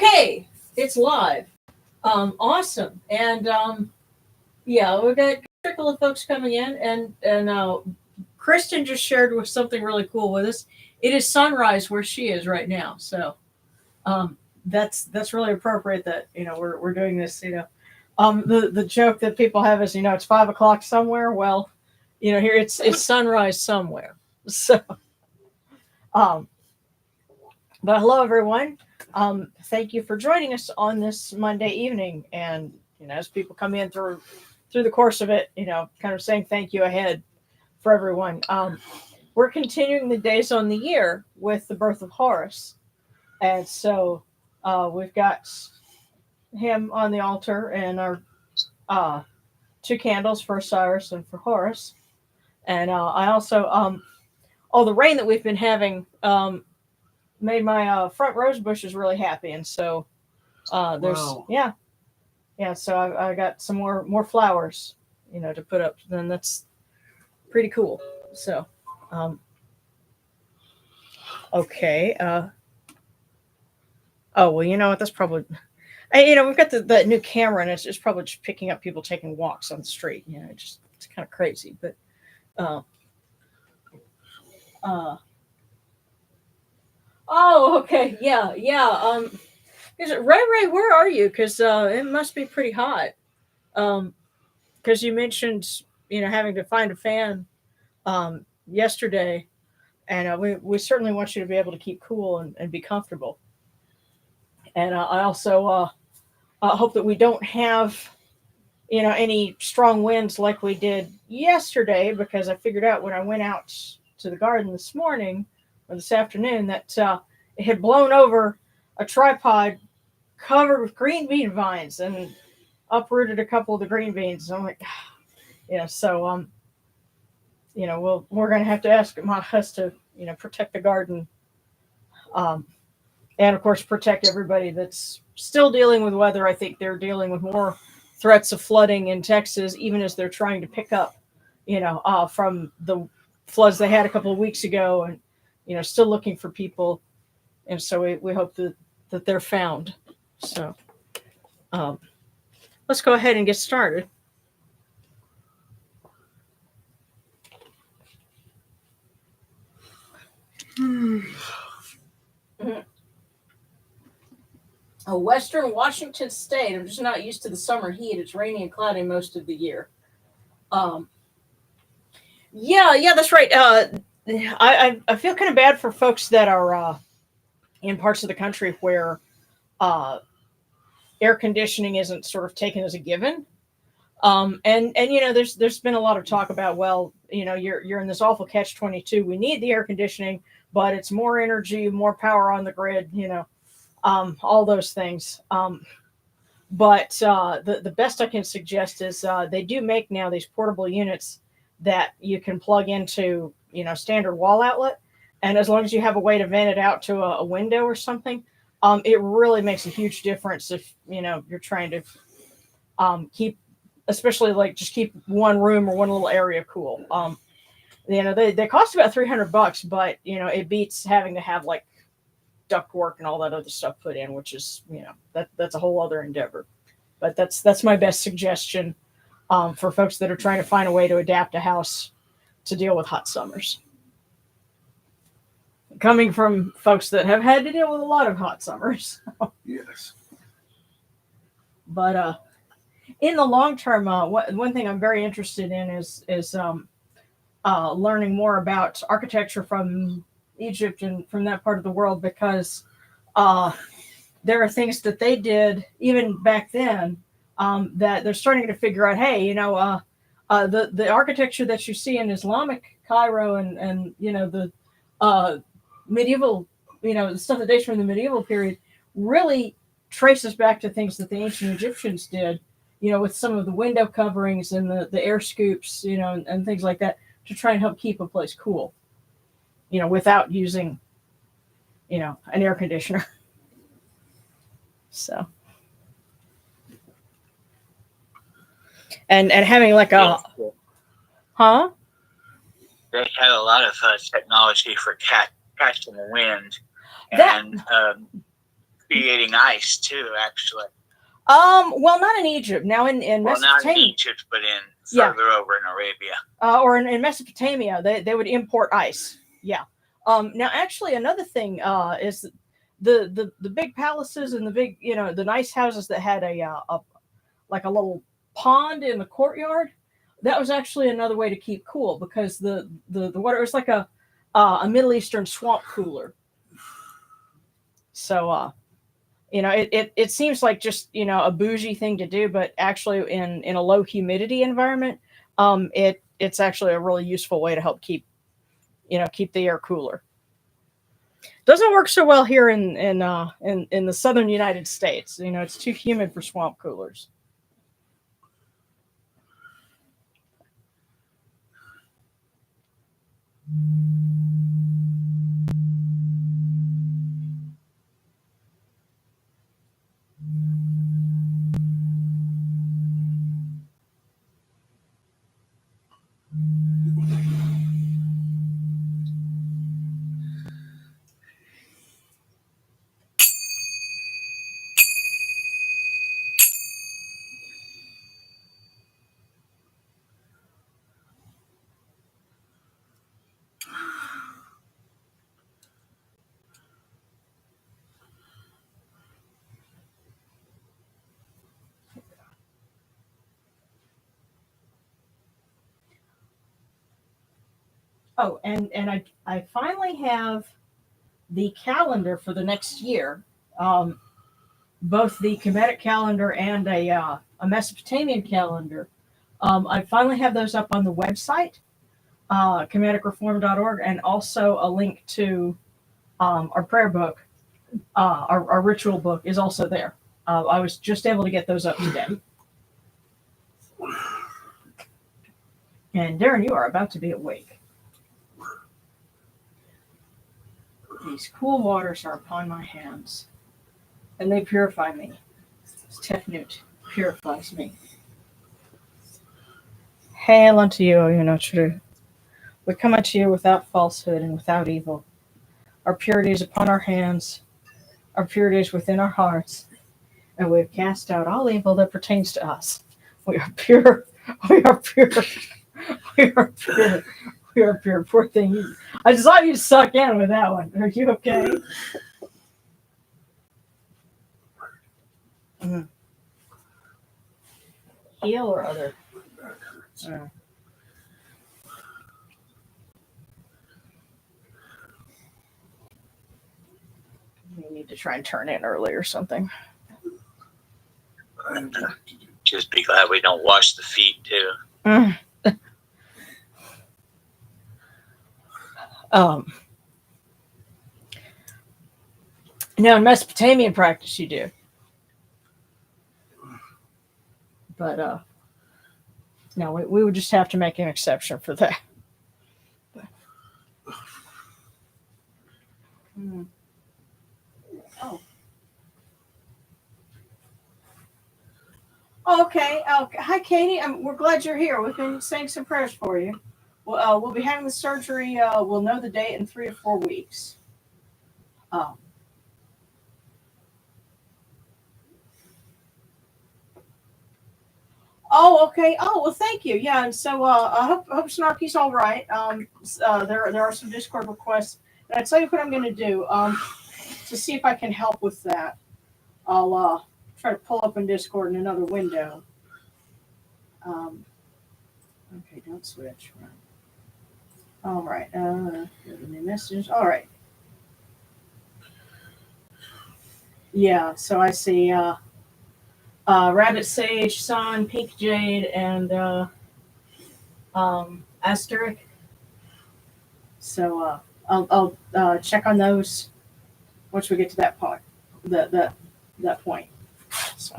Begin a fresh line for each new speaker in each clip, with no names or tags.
Okay, it's live. Awesome. And yeah, we've got a trickle of folks coming in, and Kristen just shared with something really cool with us. It is sunrise where she is right now, so um, that's really appropriate that we're doing this. The joke that people have is it's 5 o'clock somewhere. Well, here it's sunrise somewhere. So um, but hello everyone. Thank you for joining us on this Monday evening. And as people come in through the course of it, kind of saying thank you ahead for everyone. We're continuing the days on the year with the birth of Horus, and so we've got him on the altar and our two candles for Osiris and for Horus. And I also all the rain that we've been having made my front rose bushes really happy, and so there's
Wow.
yeah. So I got some more flowers, to put up. Then that's pretty cool. So, okay. Oh well, you know what? That's probably we've got the new camera, and it's probably just picking up people taking walks on the street. It's kind of crazy, but uh, uh, oh okay, yeah. Is it Ray? Where are you? Because it must be pretty hot. Because you mentioned having to find a fan yesterday, and we certainly want you to be able to keep cool and be comfortable. And I also hope that we don't have any strong winds like we did yesterday, because I figured out when I went out to the garden this morning or this afternoon that it had blown over a tripod covered with green bean vines and uprooted a couple of the green beans. So I'm like, so we're going to have to ask Majas to protect the garden, and of course protect everybody that's still dealing with weather. I think they're dealing with more threats of flooding in Texas, even as they're trying to pick up, from the floods they had a couple of weeks ago, and still looking for people. And so we hope that they're found. So let's go ahead and get started. Western Washington State. I'm just not used to the summer heat. It's rainy and cloudy most of the year. Yeah, that's right. I feel kind of bad for folks that are in parts of the country where uh, air conditioning isn't sort of taken as a given. And there's been a lot of talk about, well, you're in this awful catch-22. We need the air conditioning, but it's more energy, more power on the grid. All those things. But the best I can suggest is they do make now these portable units that you can plug into standard wall outlet, and as long as you have a way to vent it out to a window or something, it really makes a huge difference if you're trying to keep, especially like just keep one room or one little area cool. They cost about $300, but it beats having to have like duct work and all that other stuff put in, which is that's a whole other endeavor. But that's my best suggestion for folks that are trying to find a way to adapt a house to deal with hot summers, coming from folks that have had to deal with a lot of hot summers.
Yes.
But in the long term, one thing I'm very interested in is learning more about architecture from Egypt and from that part of the world, because there are things that they did even back then that they're starting to figure out. Hey, the architecture that you see in Islamic Cairo and the medieval, the stuff that dates from the medieval period, really traces back to things that the ancient Egyptians did, with some of the window coverings and the air scoops, and things like that, to try and help keep a place cool, without using, an air conditioner. So, and having like a, huh?
They had a lot of technology for catching the wind, and creating ice too, actually.
Well, not in Egypt. Now in
Well, not in
Mesopotamia,
Egypt, but in further over in Arabia.
Or in Mesopotamia, they would import ice. Yeah. Now, actually, another thing is the big palaces and the big, the nice houses that had a like a little pond in the courtyard. That was actually another way to keep cool, because the water was like a Middle Eastern swamp cooler. So it seems like just a bougie thing to do, but actually in a low humidity environment, it's actually a really useful way to help keep the air cooler. Doesn't work so well here in the southern United States. It's too humid for swamp coolers. Oh, and I finally have the calendar for the next year, both the Kemetic calendar and a Mesopotamian calendar. I finally have those up on the website, kemeticreform.org, and also a link to our prayer book, our ritual book is also there. I was just able to get those up today. And Darren, you are about to be awake. These cool waters are upon my hands, and they purify me. Tefnut purifies me. Hail unto you, O true. We come unto you without falsehood and without evil. Our purity is upon our hands. Our purity is within our hearts. And we have cast out all evil that pertains to us. We are pure. We are pure. We are pure. We are pure. Poor thing. I just thought you'd suck in with that one. Are you okay? Mm. Heel or other? You need to try and turn in early or something.
Just be glad we don't wash the feet too.
Now in Mesopotamian practice you do. But no, we would just have to make an exception for that. Oh. Okay. Hi, Katie. We're glad you're here. We've been saying some prayers for you. We'll be having the surgery. We'll know the date in 3 or 4 weeks. Oh, okay. Oh, well, thank you. Yeah, and so I hope Snarky's all right. There are some Discord requests, and I tell you what I'm going to do. To see if I can help with that, I'll try to pull up in Discord in another window. Okay, don't switch. Right. All right. New messages. All right. Yeah. So I see. Rabbit Sage, Sun, Pink Jade, and Asterisk. So I'll check on those once we get to that part, that point. So.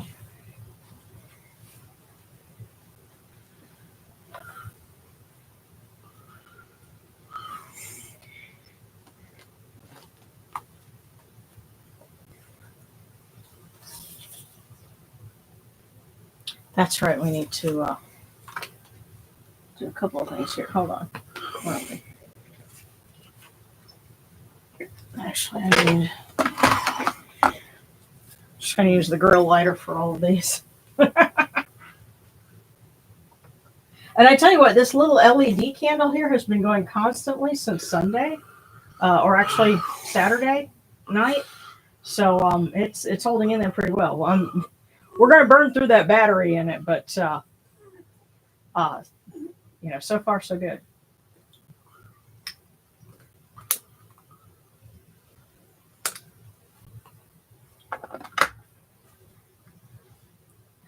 That's right. We need to do a couple of things here. Hold on. Actually, I need. Just going to use the grill lighter for all of these. And I tell you what, this little LED candle here has been going constantly since Sunday, or actually Saturday night. So it's holding in there pretty well. We're going to burn through that battery in it, but so far so good.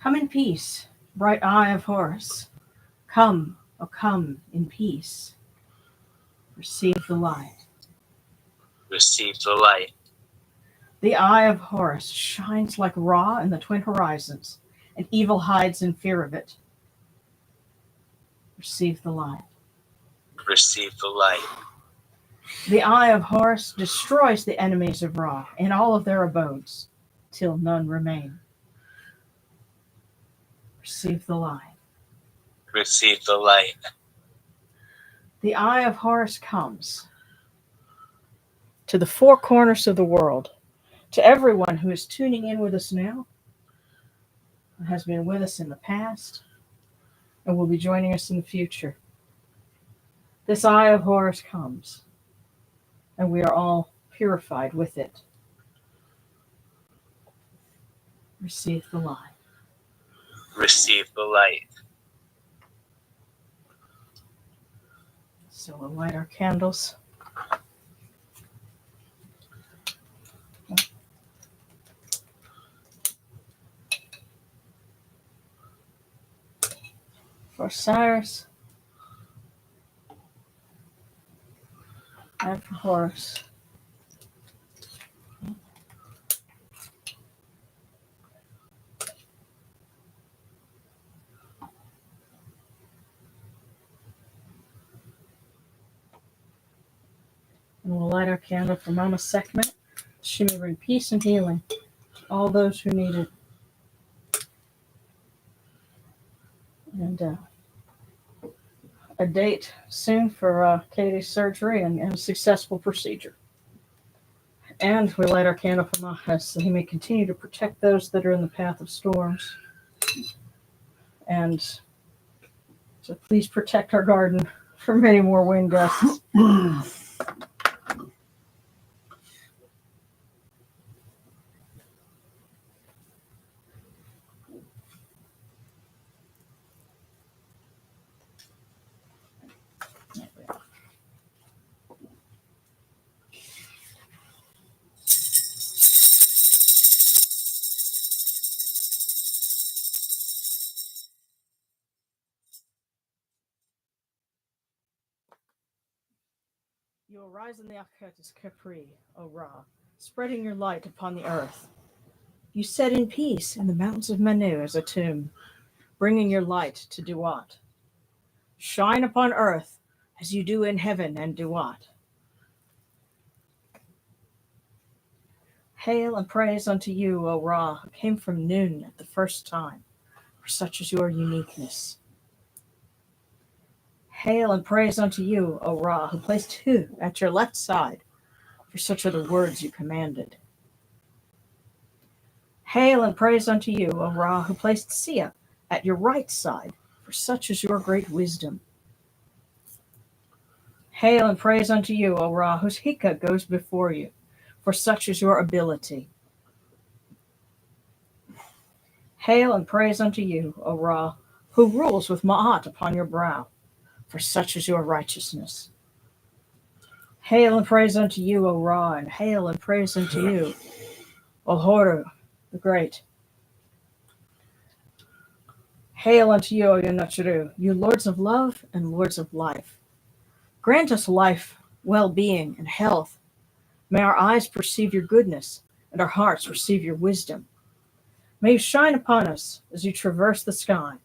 Come in peace, bright eye of Horus. Come, oh come in peace. Receive the light.
Receive the light.
The eye of Horus shines like Ra in the twin horizons, and evil hides in fear of it. Receive the light.
Receive the light.
The eye of Horus destroys the enemies of Ra in all of their abodes, till none remain. Receive the light.
Receive the light.
The eye of Horus comes to the four corners of the world, to everyone who is tuning in with us now, who has been with us in the past, and will be joining us in the future. This eye of Horus comes, and we are all purified with it. Receive the light.
Receive the light.
So we'll light our candles. For Cyrus and for Horus. And we'll light our candle for Mama Sekhmet. She may bring peace and healing to all those who need it. And a date soon for Katie's surgery and a successful procedure. And we light our candle for Maha so he may continue to protect those that are in the path of storms. And so please protect our garden from many more wind gusts. You will rise in the Akhetis Capri, O Ra, spreading your light upon the earth. You set in peace in the mountains of Manu as a tomb, bringing your light to Duat. Shine upon earth as you do in heaven and Duat. Hail and praise unto you, O Ra, who came from noon at the first time, for such is your uniqueness. Hail and praise unto you, O Ra, who placed Hu at your left side, for such are the words you commanded. Hail and praise unto you, O Ra, who placed Sia at your right side, for such is your great wisdom. Hail and praise unto you, O Ra, whose Hika goes before you, for such is your ability. Hail and praise unto you, O Ra, who rules with Ma'at upon your brow, for such is your righteousness. Hail and praise unto you, O Ra, and hail and praise unto you, O Horus, the Great. Hail unto you, O Yanachiru, you lords of love and lords of life. Grant us life, well-being, and health. May our eyes perceive your goodness, and our hearts receive your wisdom. May you shine upon us as you traverse the sky,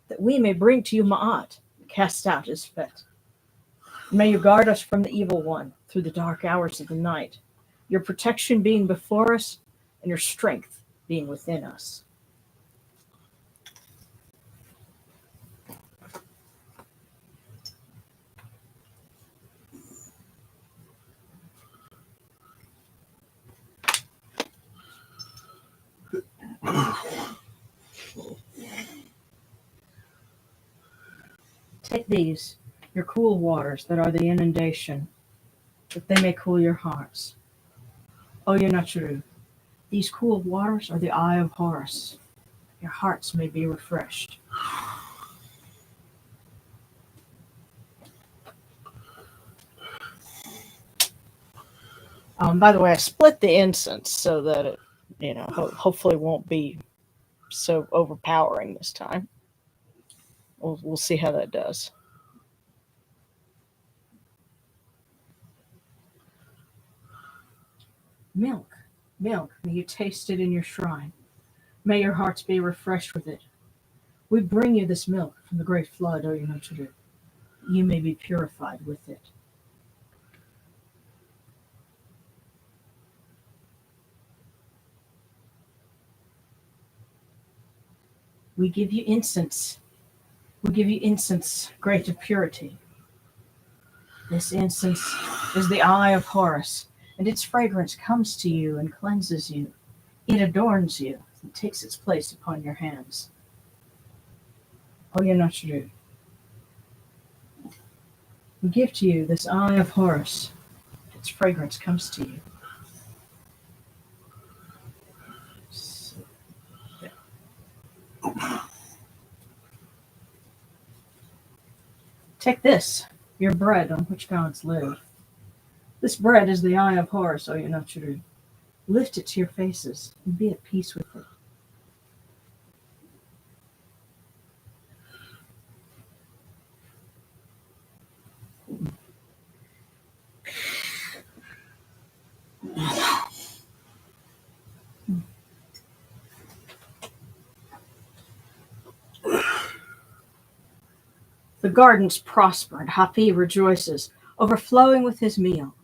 that we may bring to you Ma'at, and cast out his fet. May you guard us from the evil one through the dark hours of the night, your protection being before us, and your strength being within us. Take these, your cool waters that are the inundation, that they may cool your hearts. Oyanachuru, these cool waters are the eye of Horus. Your hearts may be refreshed. By the way, I split the incense so that it, hopefully won't be so overpowering this time. We'll see how that does. Milk, milk, may you taste it in your shrine. May your hearts be refreshed with it. We bring you this milk from the great flood, Oyanachuru. You may be purified with it. We give you incense. We give you incense, great of purity. This incense is the eye of Horus, and its fragrance comes to you and cleanses you. It adorns you and takes its place upon your hands. Oyanachuru, we give to you this eye of Horus. Its fragrance comes to you. Take this, your bread on which gods live. This bread is the eye of Horus, Oyanachuru. Lift it to your faces and be at peace with it. The gardens prosper and Hapi rejoices, overflowing with his meal.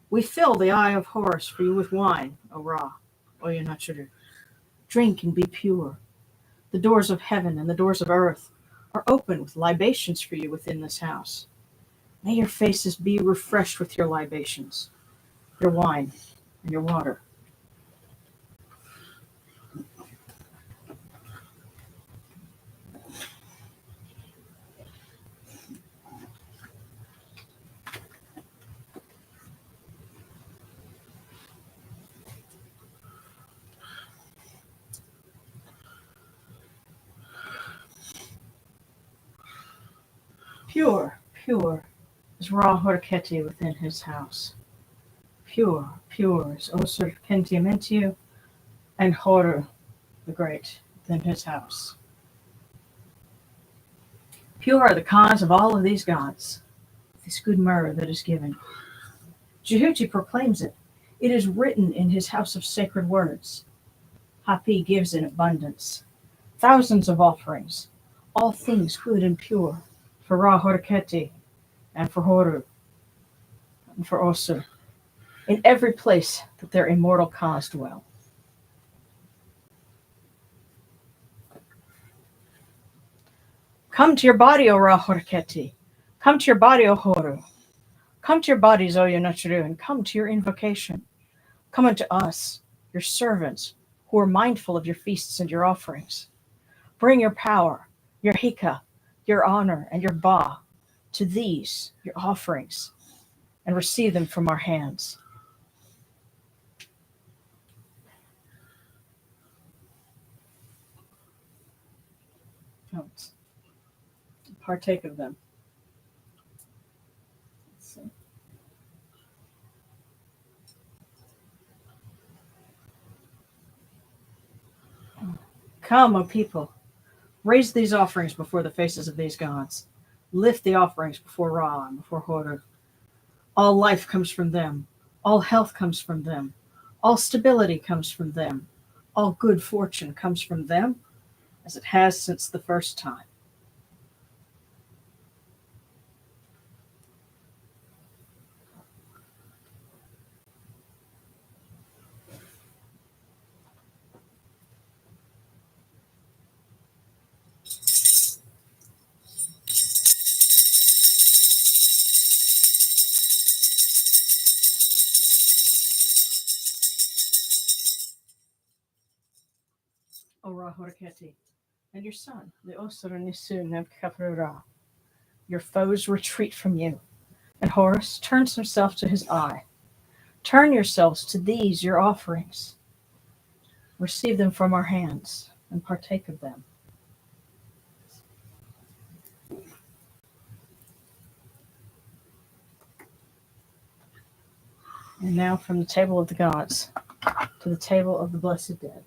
We fill the eye of Horus for you with wine, O Ra, Oyanachuru. Drink and be pure. The doors of heaven and the doors of earth are open with libations for you within this house. May your faces be refreshed with your libations, your wine, and your water. Pure, pure is Ra Horketi within his house. Pure, pure is Osir Kentiamentiu and Horu the Great within his house. Pure are the cause of all of these gods, this good myrrh that is given. Jehuti proclaims it. It is written in his house of sacred words. Hapi gives in abundance. Thousands of offerings, all things good and pure, for Ra Horketi and for Horu and for Osir, in every place that their immortal cause dwell. Come to your body, O Ra Horketi. Come to your body, O Horu. Come to your bodies, O Oyanachuru, and come to your invocation. Come unto us, your servants, who are mindful of your feasts and your offerings. Bring your power, your hika, your honor, and your ba to these, your offerings, and receive them from our hands. Partake of them. Let's see. Come, O people, raise these offerings before the faces of these gods. Lift the offerings before Ra and before Horu. All life comes from them. All health comes from them. All stability comes from them. All good fortune comes from them, as it has since the first time. O Ra Horketi, and your son, the Osir Nisu Nebkapra Ra. your foes retreat from you. And Horus turns himself to his eye. Turn yourselves to these your offerings. Receive them from our hands and partake of them. And now from the table of the gods to the table of the blessed dead.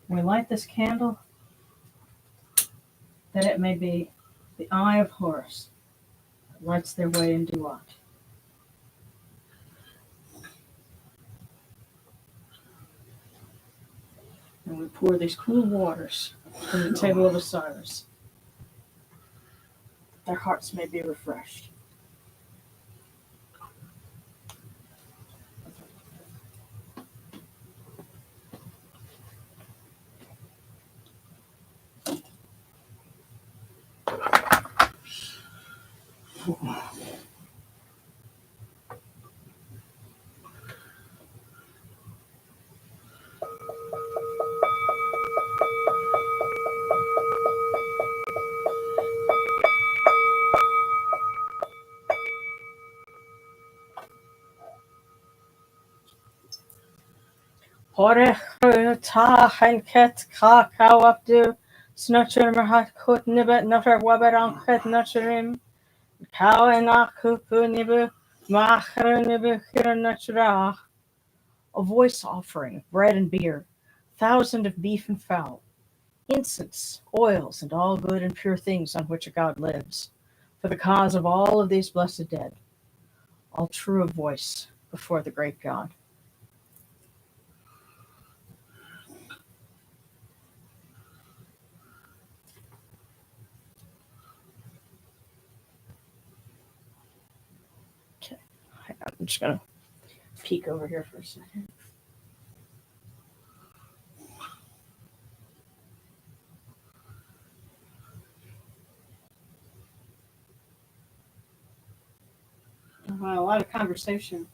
We light this candle that it may be the eye of Horus that lights their way in Duat. And we pour these cool waters from the table of Osiris. Their hearts may be refreshed. Ta hanket ka kawabdu snatcher mahat kut nibet nutter waber anket nutcherim cow and akuku nibu machar nibu kiranachra. A voice offering, bread and beer, 1,000 of beef and fowl, incense, oils, and all good and pure things on which a god lives, for the cause of all of these blessed dead, all true of voice before the great God. Okay, I'm just going to peek over here for a second. Wow, a lot of conversation.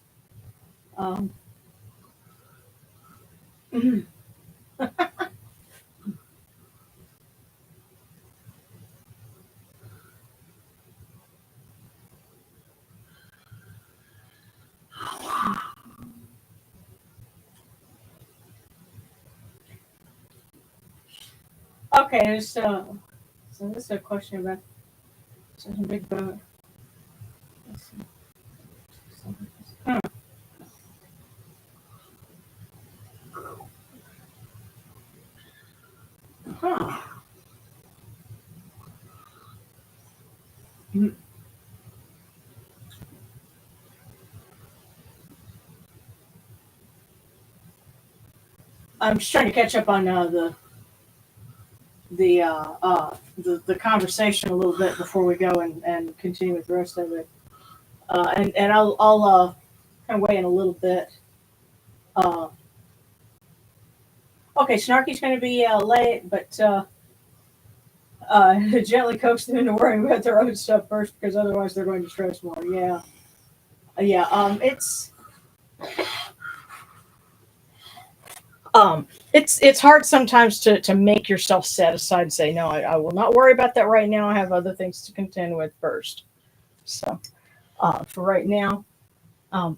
Okay, so this is a question about such a big boat. Huh. Huh. I'm just trying to catch up on the conversation a little bit before we go and continue with the rest of it. And I'll kind of weigh in a little bit. Okay, Snarky's going to be late, but gently coax them into worrying about their own stuff first, because otherwise they're going to stress more. Yeah. It's hard sometimes to make yourself set aside and say, no, I will not worry about that right now. I have other things to contend with first. So for right now, of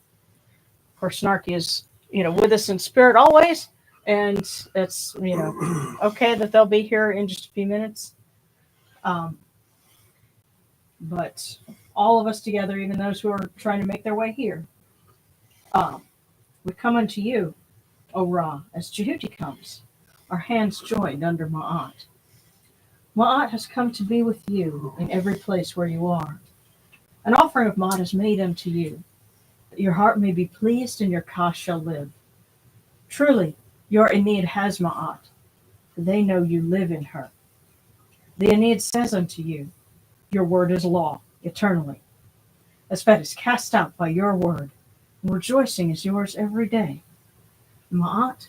course, Snarky is, with us in spirit always. And it's, okay that they'll be here in just a few minutes. But all of us together, even those who are trying to make their way here, we come unto you, O Ra, as Jehuti comes, our hands joined under Ma'at. Ma'at has come to be with you in every place where you are. An offering of Ma'at is made unto you, that your heart may be pleased and your cause shall live. Truly, your Aeneid has Ma'at, for they know you live in her. The Aeneid says unto you, your word is law, eternally. Espet is cast out by your word, and rejoicing is yours every day. Ma'at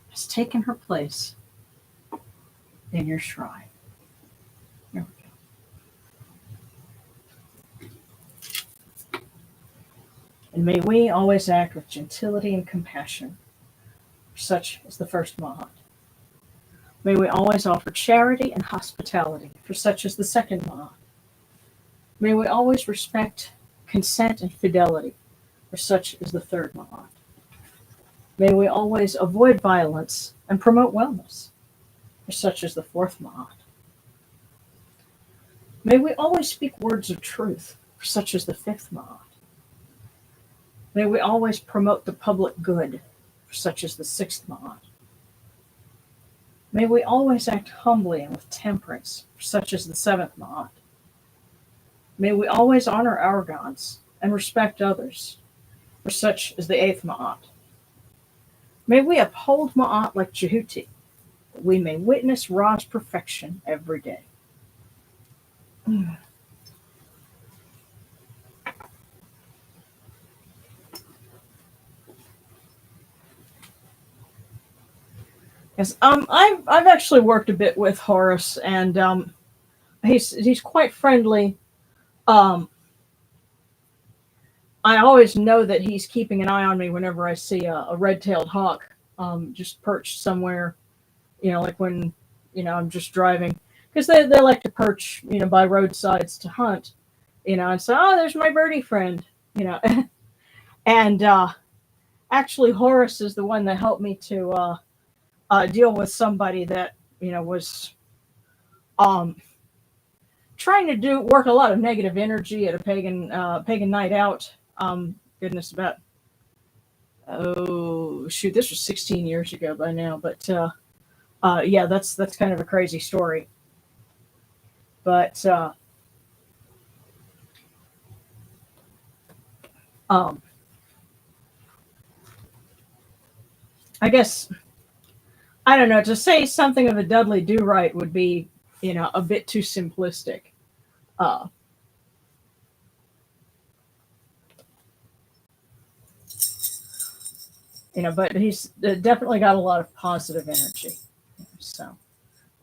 has taken her place in your shrine. There we go. And may we always act with gentility and compassion, for such is the first Ma'at. May we always offer charity and hospitality, for such is the second Ma'at. May we always respect consent and fidelity, for such is the third Ma'at. May we always avoid violence and promote wellness, for such is the fourth Ma'at. May we always speak words of truth, for such is the fifth Ma'at. May we always promote the public good, for such is the sixth Ma'at. May we always act humbly and with temperance, for such is the seventh Ma'at. May we always honor our gods and respect others, for such is the eighth Ma'at. May we uphold Ma'at like Jehuti, that we may witness Ra's perfection every day. Yes, I've actually worked a bit with Horus, and he's quite friendly. I always know that he's keeping an eye on me whenever I see a red-tailed hawk just perched somewhere, like when I'm just driving, because they like to perch by roadsides to hunt, and so, oh, there's my birdie friend, and actually Horus is the one that helped me to deal with somebody that was trying to work a lot of negative energy at a pagan night out. Goodness, about this was 16 years ago by now, but yeah, that's kind of a crazy story. But I guess, I don't know, to say something of a Dudley Do-Right would be, a bit too simplistic. But he's definitely got a lot of positive energy. So,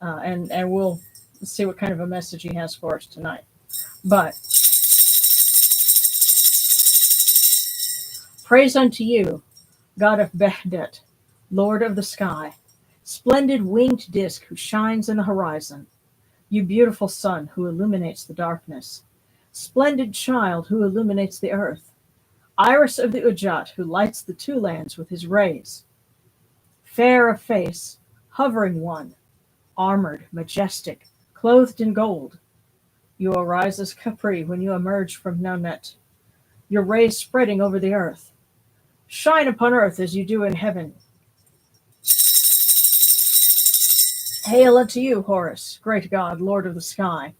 and we'll see what kind of a message he has for us tonight. But praise unto you, God of Behdet, Lord of the sky, splendid winged disk who shines in the horizon, you beautiful sun who illuminates the darkness, splendid child who illuminates the earth, iris of the Ujat who lights the two lands with his rays, fair of face, hovering one, armored, majestic, clothed in gold. You arise as Capri when you emerge from Naunet, your rays spreading over the earth. Shine upon earth as you do in heaven. Hail unto you, Horus, great God, Lord of the sky,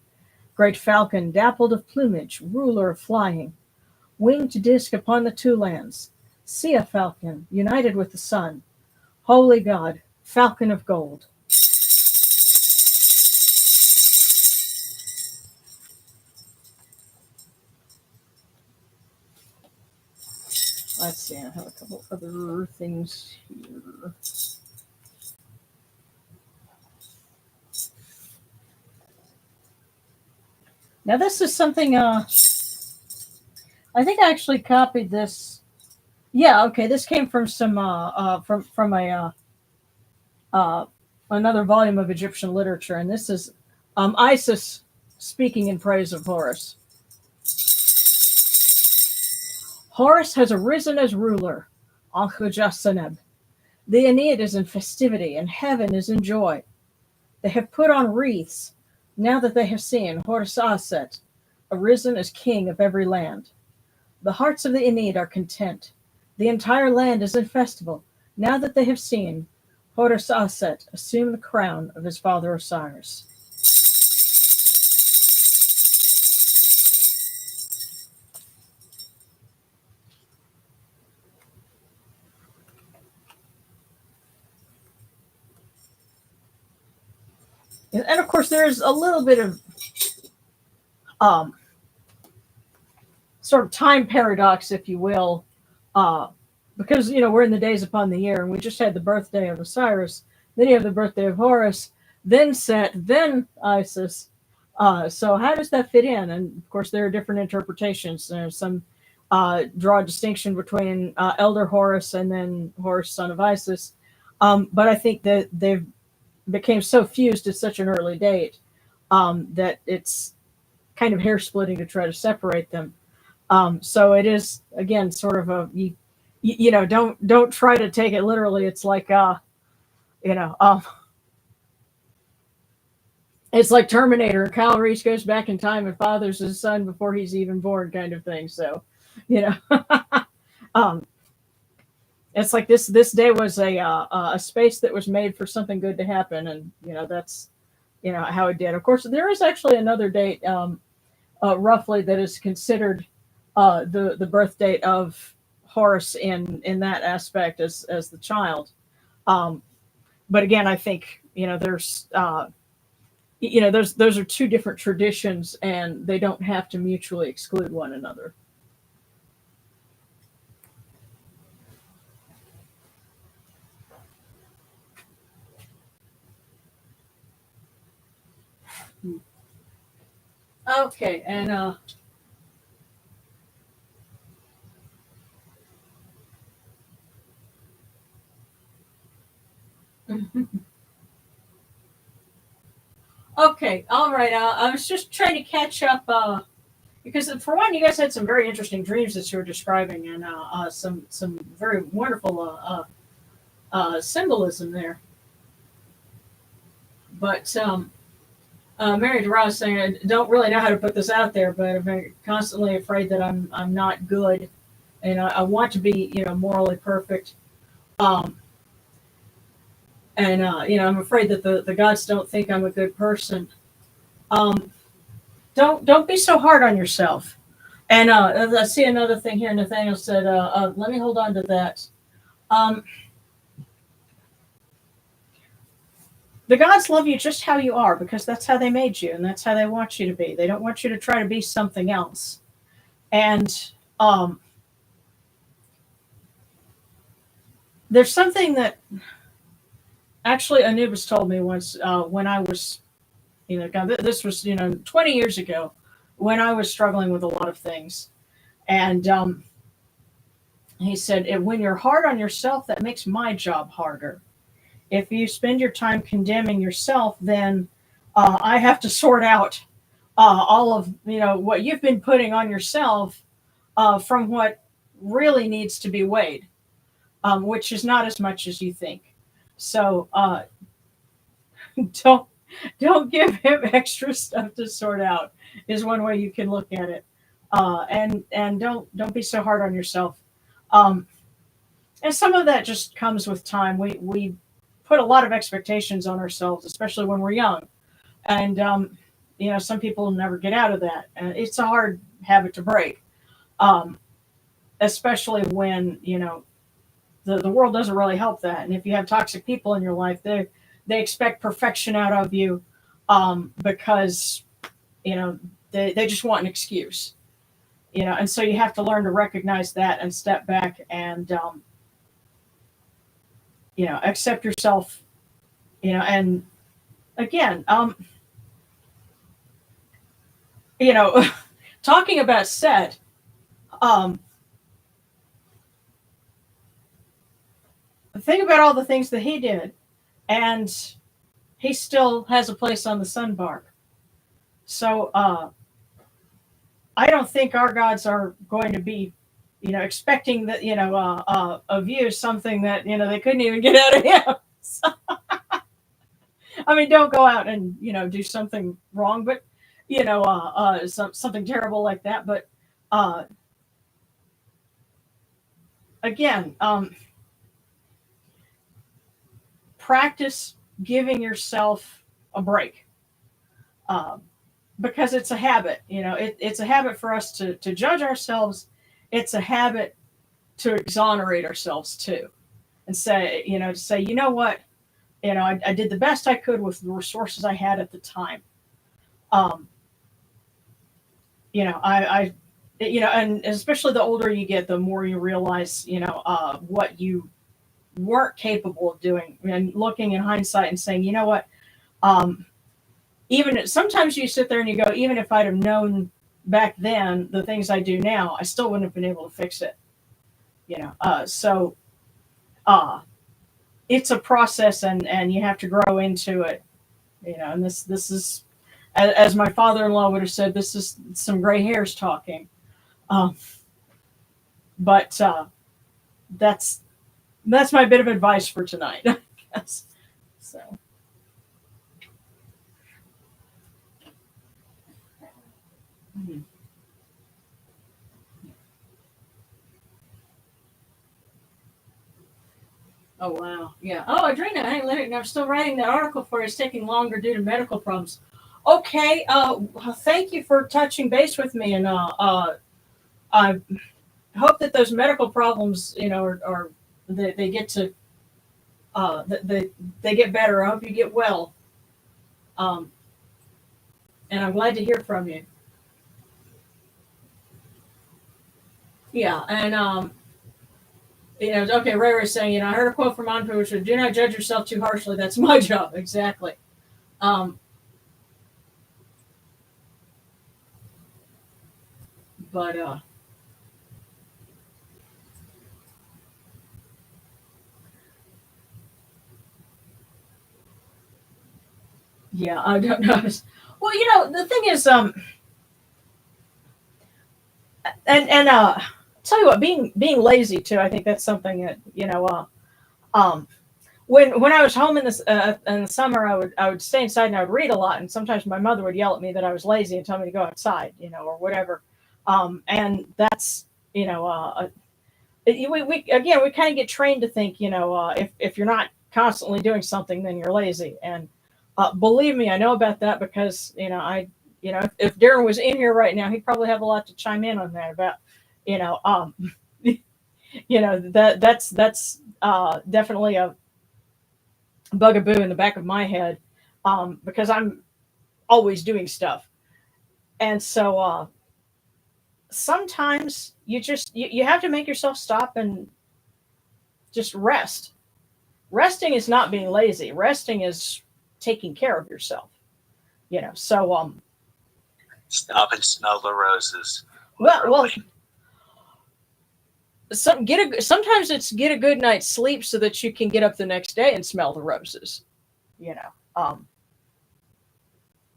great falcon, dappled of plumage, ruler of flying, winged disk upon the two lands, sea falcon, united with the sun, holy God, falcon of gold. Let's see, I have a couple other things here. Now this is something, I think I actually copied this. Yeah, okay, this came from some, from a, another volume of Egyptian literature, and this is Isis speaking in praise of Horus. Horus has arisen as ruler, Ankhujah-Seneb. The Aeneid is in festivity, and heaven is in joy. They have put on wreaths, now that they have seen Horus-Aset, arisen as king of every land. The hearts of the Aeneid are content. The entire land is in festival, now that they have seen Horus-Aset assume the crown of his father Osiris. And of course, there's a little bit of sort of time paradox, if you will, because we're in the days upon the year, and we just had the birthday of Osiris, then you have the birthday of Horus, then Set, then Isis. So how does that fit in? And of course, there are different interpretations. Some draw a distinction between Elder Horus and then Horus, son of Isis. But I think that they've became so fused at such an early date that it's kind of hair splitting to try to separate them. So it is again sort of a you know, don't try to take it literally. It's like you know, it's like Terminator. Kyle Reese goes back in time and fathers his son before he's even born, kind of thing. So, you know, um, it's like this day was a space that was made for something good to happen, and you know that's how it did. Of course, there is actually another date, roughly, that is considered the birth date of Horus in that aspect as the child. Um, but again, I think there's those are two different traditions, and they don't have to mutually exclude one another. Okay, and okay, all right. I was just trying to catch up because for one, you guys had some very interesting dreams that you were describing, and some very wonderful symbolism there. But Mary Dora was saying, I don't really know how to put this out there, but I'm constantly afraid that I'm not good, and I want to be morally perfect. Um, and I'm afraid that the gods don't think I'm a good person. Um, don't be so hard on yourself. And I see another thing here. Nathaniel said, "Let me hold on to that." Um, the gods love you just how you are because that's how they made you and that's how they want you to be. They don't want you to try to be something else. And there's something that actually Anubis told me once when I was, this was 20 years ago when I was struggling with a lot of things. And he said, when you're hard on yourself, that makes my job harder. If you spend your time condemning yourself, then I have to sort out all of what you've been putting on yourself from what really needs to be weighed, which is not as much as you think. So don't give him extra stuff to sort out. Is one way you can look at it, and don't be so hard on yourself. Um, and some of that just comes with time. We put a lot of expectations on ourselves, especially when we're young. And, some people never get out of that. And it's a hard habit to break, um, especially when, the world doesn't really help that. And if you have toxic people in your life, they expect perfection out of you because, they just want an excuse, and so you have to learn to recognize that and step back and, accept yourself, and again, talking about Set, um, think about all the things that he did, and he still has a place on the sun bar. So I don't think our gods are going to be, expecting that, of you something that they couldn't even get out of him. So, I mean, don't go out and do something wrong, but something terrible like that. But uh, again, practice giving yourself a break uh, because it's a habit. It's a habit for us to judge ourselves. It's a habit to exonerate ourselves too, and say, to say, what, I did the best I could with the resources I had at the time. Um, I and especially the older you get, the more you realize, what you weren't capable of doing, and looking in hindsight and saying, what, even sometimes you sit there and you go, even if I'd have known back then, the things I do now, I still wouldn't have been able to fix it. So it's a process, and you have to grow into it. And this is, as my father-in-law would have said, this is some gray hairs talking. Um, but that's my bit of advice for tonight, I guess. So. Mhm. Oh wow, yeah. Oh, Adrena, I'm still writing that article for you. It's taking longer due to medical problems. Okay. Well, thank you for touching base with me, and I hope that those medical problems, are they get to they get better. I hope you get well. Um, and I'm glad to hear from you. Yeah, and okay. Ray was saying, I heard a quote from Andre, which was, "Do not judge yourself too harshly. That's my job." Exactly. Um, but yeah, I don't know. Well, the thing is, and tell you what, being lazy too. I think that's something that um, when I was home in the summer, I would stay inside and I would read a lot, and sometimes my mother would yell at me that I was lazy and tell me to go outside, or whatever. And that's you know we again we kind of get trained to think if you're not constantly doing something, then you're lazy. And believe me, I know about that because if Darren was in here right now, he'd probably have a lot to chime in on that about you know that's definitely a bugaboo in the back of my head, because I'm always doing stuff. And so sometimes you have to make yourself stop and just rest. Resting is not being lazy. Resting is taking care of yourself. So
Stop and smell the roses.
well, sometimes it's get a good night's sleep so that you can get up the next day and smell the roses. You know.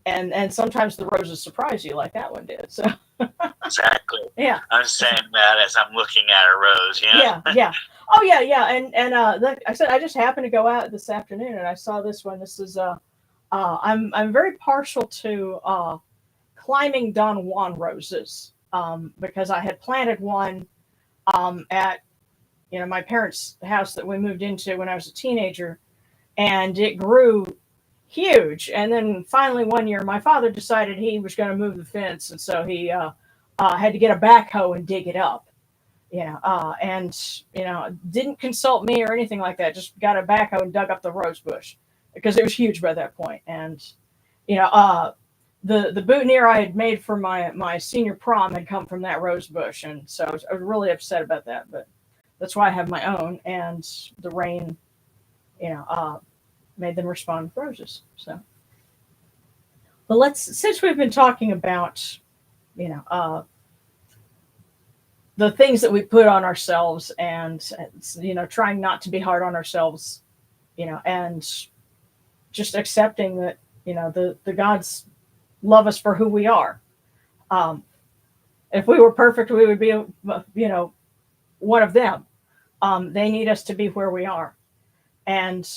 And sometimes the roses surprise you like that one did. So
exactly.
Yeah.
I'm saying that as I'm looking at a rose.
Yeah. Oh yeah. And I said I just happened to go out this afternoon and I saw this one. This is I'm very partial to climbing Don Juan roses, because I had planted one at my parents' house that we moved into when I was a teenager, and it grew huge. And then finally one year, my father decided he was going to move the fence, and so he had to get a backhoe and dig it up. And didn't consult me or anything like that. Just got a backhoe and dug up the rose bush because it was huge by that point. And you know, the boutonniere I had made for my senior prom had come from that rose bush, and so I was really upset about that. But that's why I have my own, and the rain, made them respond with roses. So, but since we've been talking about, you know, the things that we put on ourselves, and trying not to be hard on ourselves, and just accepting that, the gods love us for who we are. Um, if we were perfect, we would be, one of them. They need us to be where we are. And,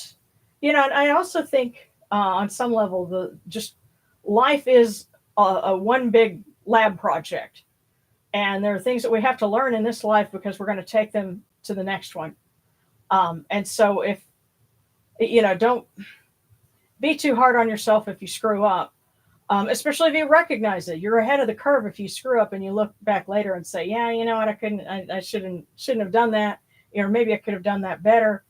and I also think, on some level, the just life is a one big lab project. And there are things that we have to learn in this life because we're going to take them to the next one. And so if, don't be too hard on yourself if you screw up, especially if you recognize it. You're ahead of the curve if you screw up and you look back later and say, yeah, you know what, I shouldn't have done that. Maybe I could have done that better.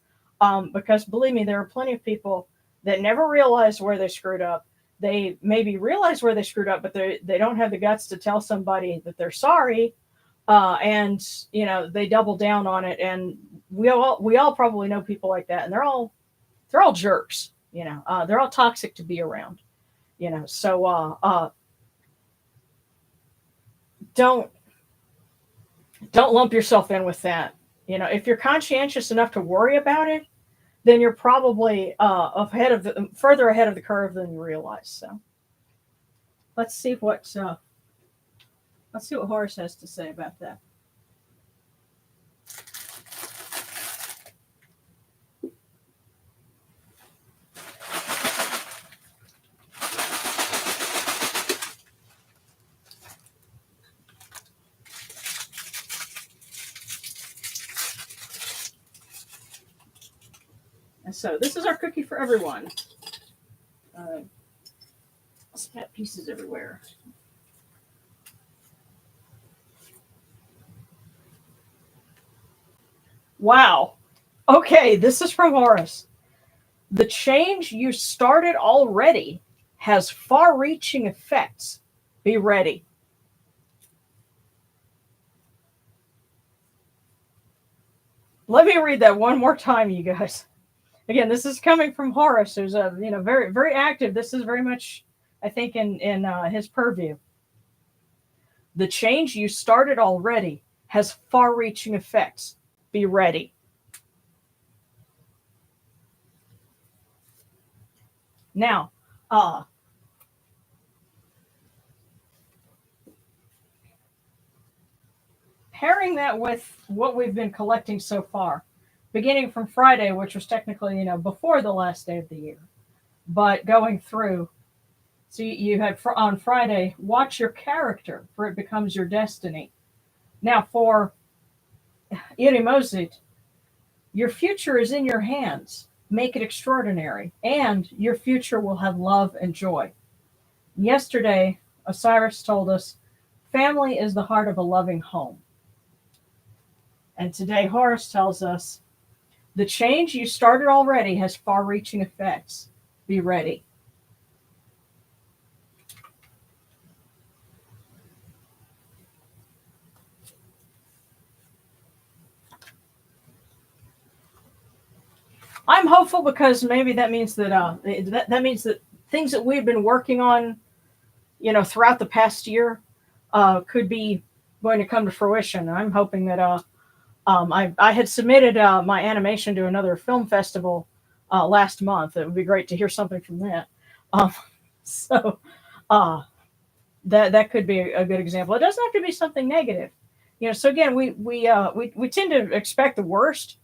Because believe me, there are plenty of people that never realized where they screwed up. They maybe realize where they screwed up, but they don't have the guts to tell somebody that they're sorry. And they double down on it. And we all probably know people like that, and they're all jerks. They're all toxic to be around. So don't lump yourself in with that. If you're conscientious enough to worry about it, then you're probably further ahead of the curve than you realize. So let's see what Horus has to say about that. And so this is our cookie for everyone. Spat pieces everywhere. Wow. Okay, this is from Horus. The change you started already has far-reaching effects. Be ready. Let me read that one more time, you guys. Again, this is coming from Horus, who's very, very active. This is very much, I think, in his purview. The change you started already has far-reaching effects. Be ready. Now, pairing that with what we've been collecting so far, beginning from Friday, which was technically, before the last day of the year, but going through. So you had on Friday, watch your character, for it becomes your destiny. Now for Irimozit, your future is in your hands. Make it extraordinary, and your future will have love and joy. Yesterday, Osiris told us, family is the heart of a loving home. And today, Horus tells us, the change you started already has far-reaching effects. Be ready. I'm hopeful because maybe that means that that means that things that we've been working on, throughout the past year, could be going to come to fruition. I'm hoping that I had submitted my animation to another film festival last month. It would be great to hear something from that. So that could be a good example. It doesn't have to be something negative, So again, we tend to expect the worst.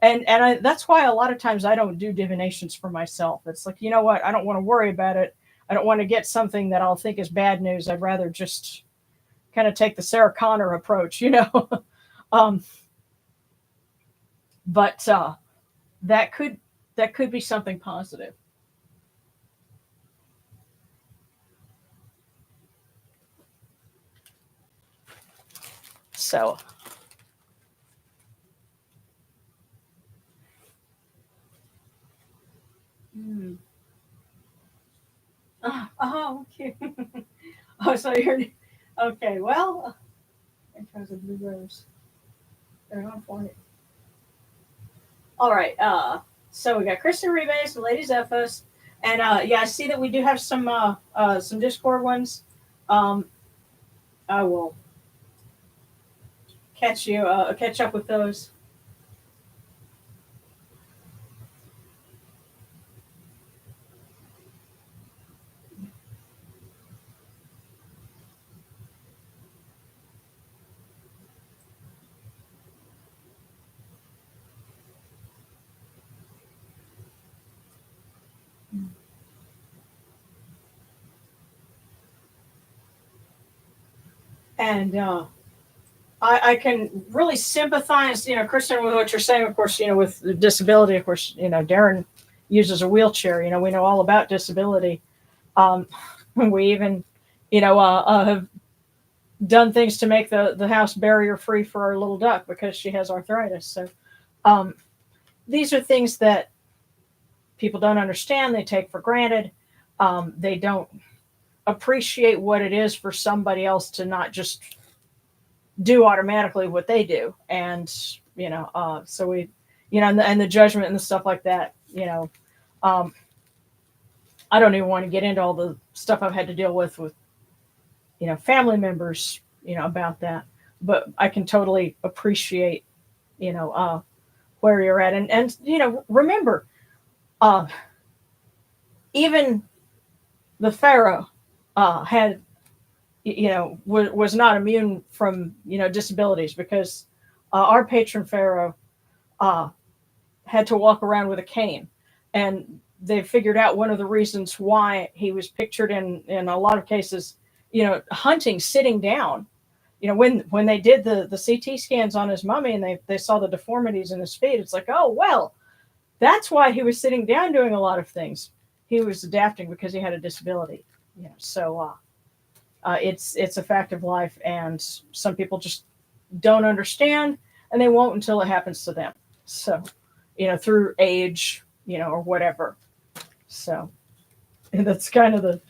And that's why a lot of times I don't do divinations for myself. It's like, you know what? I don't want to worry about it. I don't want to get something that I'll think is bad news. I'd rather just kind of take the Sarah Connor approach, But that could be something positive. So. Oh, okay. Oh, so you're okay. Well, in terms of blue rose, they're on for it. All right. So we got Kristen Rebase and Lady Zephos, and I see that we do have some Discord ones. I will catch up with those. And I can really sympathize, Kristen, with what you're saying. Of course, with disability. Of course, Darren uses a wheelchair. We know all about disability. We even, have done things to make the house barrier free for our little duck because she has arthritis. So these are things that people don't understand. They take for granted. They don't appreciate what it is for somebody else to not just do automatically what they do. And, so we, and the judgment and the stuff like that, I don't even want to get into all the stuff I've had to deal with, family members, about that. But I can totally appreciate, you know, where you're at, and remember, uh, even the Pharaoh had, was not immune from disabilities, because our patron Pharaoh uh, had to walk around with a cane, and they figured out one of the reasons why he was pictured in a lot of cases, hunting sitting down. When they did the CT scans on his mummy, and they saw the deformities in his feet, it's like, oh well, that's why he was sitting down doing a lot of things. He was adapting because he had a disability. So it's a fact of life, and some people just don't understand, and they won't until it happens to them. So, through age, or whatever. So, and that's kind of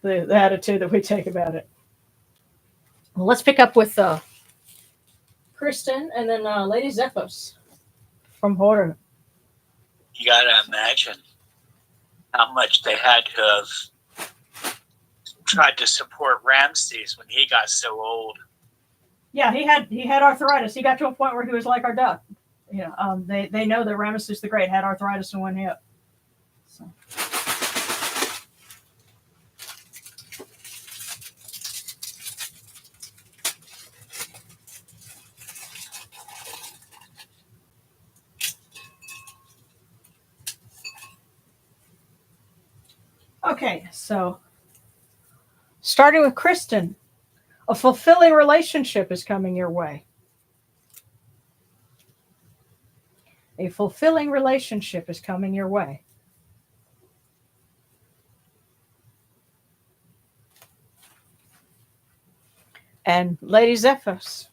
the attitude that we take about it. Well, let's pick up with Kristen, and then Lady Zephos from Horus.
You got to imagine how much they had to have tried to support Ramses when he got so old.
Yeah, he had arthritis. He got to a point where he was like our duck. They know that Ramesses the Great had arthritis in one hip. So. Okay, so starting with Kristen, a fulfilling relationship is coming your way. A fulfilling relationship is coming your way. And Lady Zephos.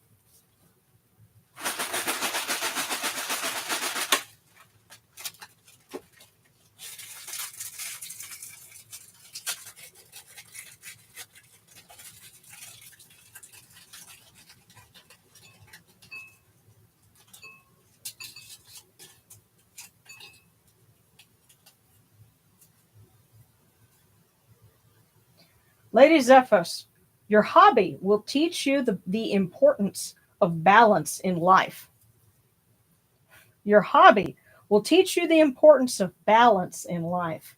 Lady Zephos, your hobby will teach you the importance of balance in life. Your hobby will teach you the importance of balance in life.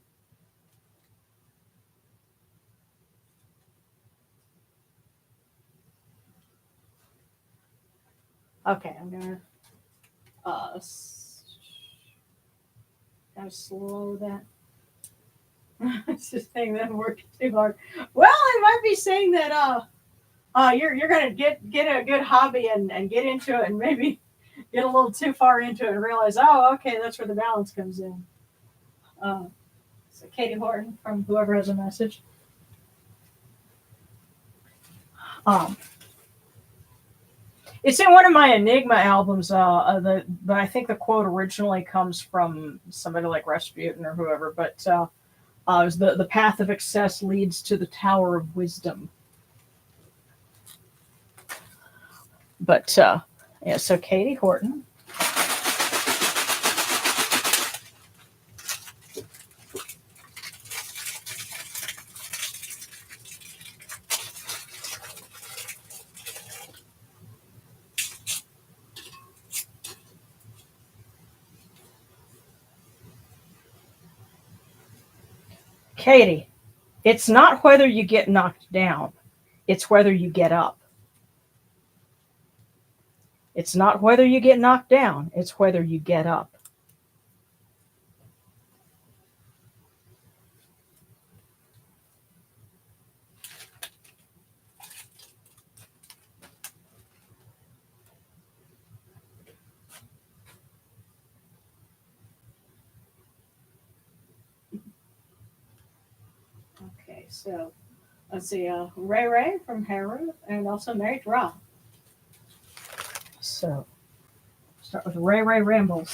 Okay, I'm going to kind of slow that. It's just saying that I'm working too hard. Well, I might be saying that you're gonna get a good hobby and get into it, and maybe get a little too far into it and realize, oh, okay, that's where the balance comes in. So Katie Horton from whoever has a message. It's in one of my Enigma albums. But I think the quote originally comes from somebody like Rasputin or whoever. But it was the path of excess leads to the tower of wisdom. But yeah, so Katie Horton. Katie, it's not whether you get knocked down, it's whether you get up. It's not whether you get knocked down, it's whether you get up. Okay, so let's see, Ray Ray from Horus, and also Mary Ra. So start with Ray Ray Rambles.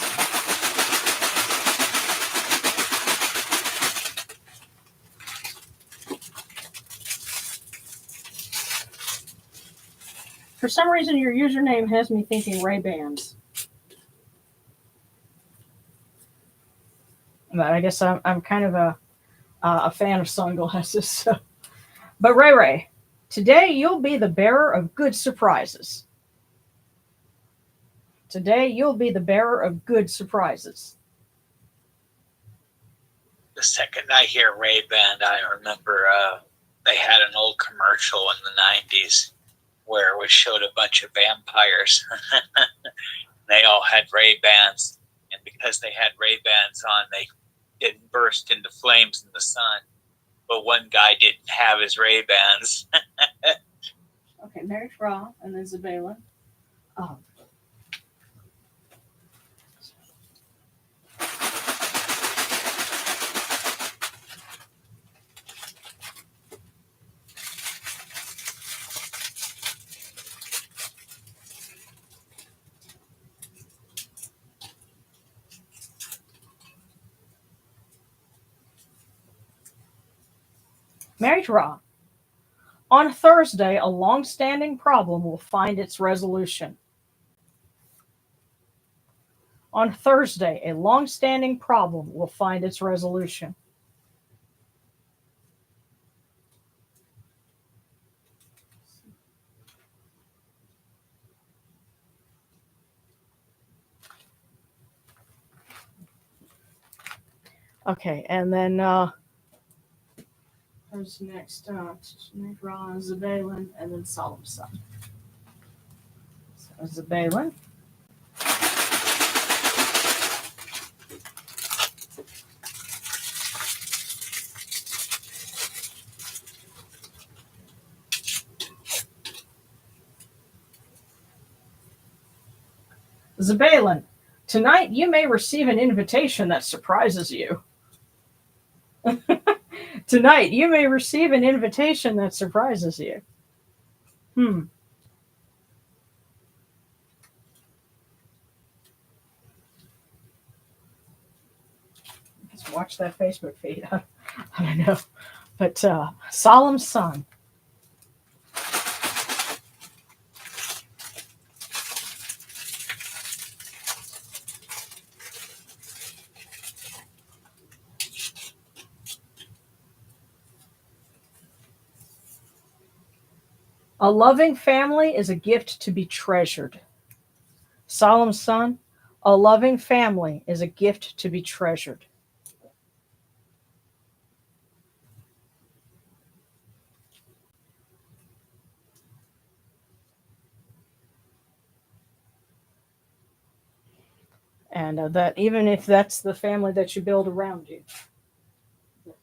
For some reason, your username has me thinking Ray-Bans. But I guess I'm kind of a fan of sunglasses. So. But Ray Ray, Today you'll be the bearer of good surprises. Today you'll be the bearer of good surprises.
The second I hear Ray-Ban, I remember they had an old commercial in the 90s where it showed a bunch of vampires. They all had Ray-Bans, and because they had Ray-Bans on, they didn't burst into flames in the sun. But one guy didn't have his Ray-Bans.
Okay, Marriage Raw, and then Zabela. Marriage Raw. On Thursday, a long-standing problem will find its resolution. On Thursday, a long-standing problem will find its resolution. Okay, and then who's next? Ra, Zabalin, and then Solemn Sun. So Zabalin. Zabalin, tonight you may receive an invitation that surprises you. Tonight you may receive an invitation that surprises you. Just watch that Facebook feed. I don't know. But Solemn Sun. A loving family is a gift to be treasured. Solemn Sun, a loving family is a gift to be treasured. And that even if that's the family that you build around you. But,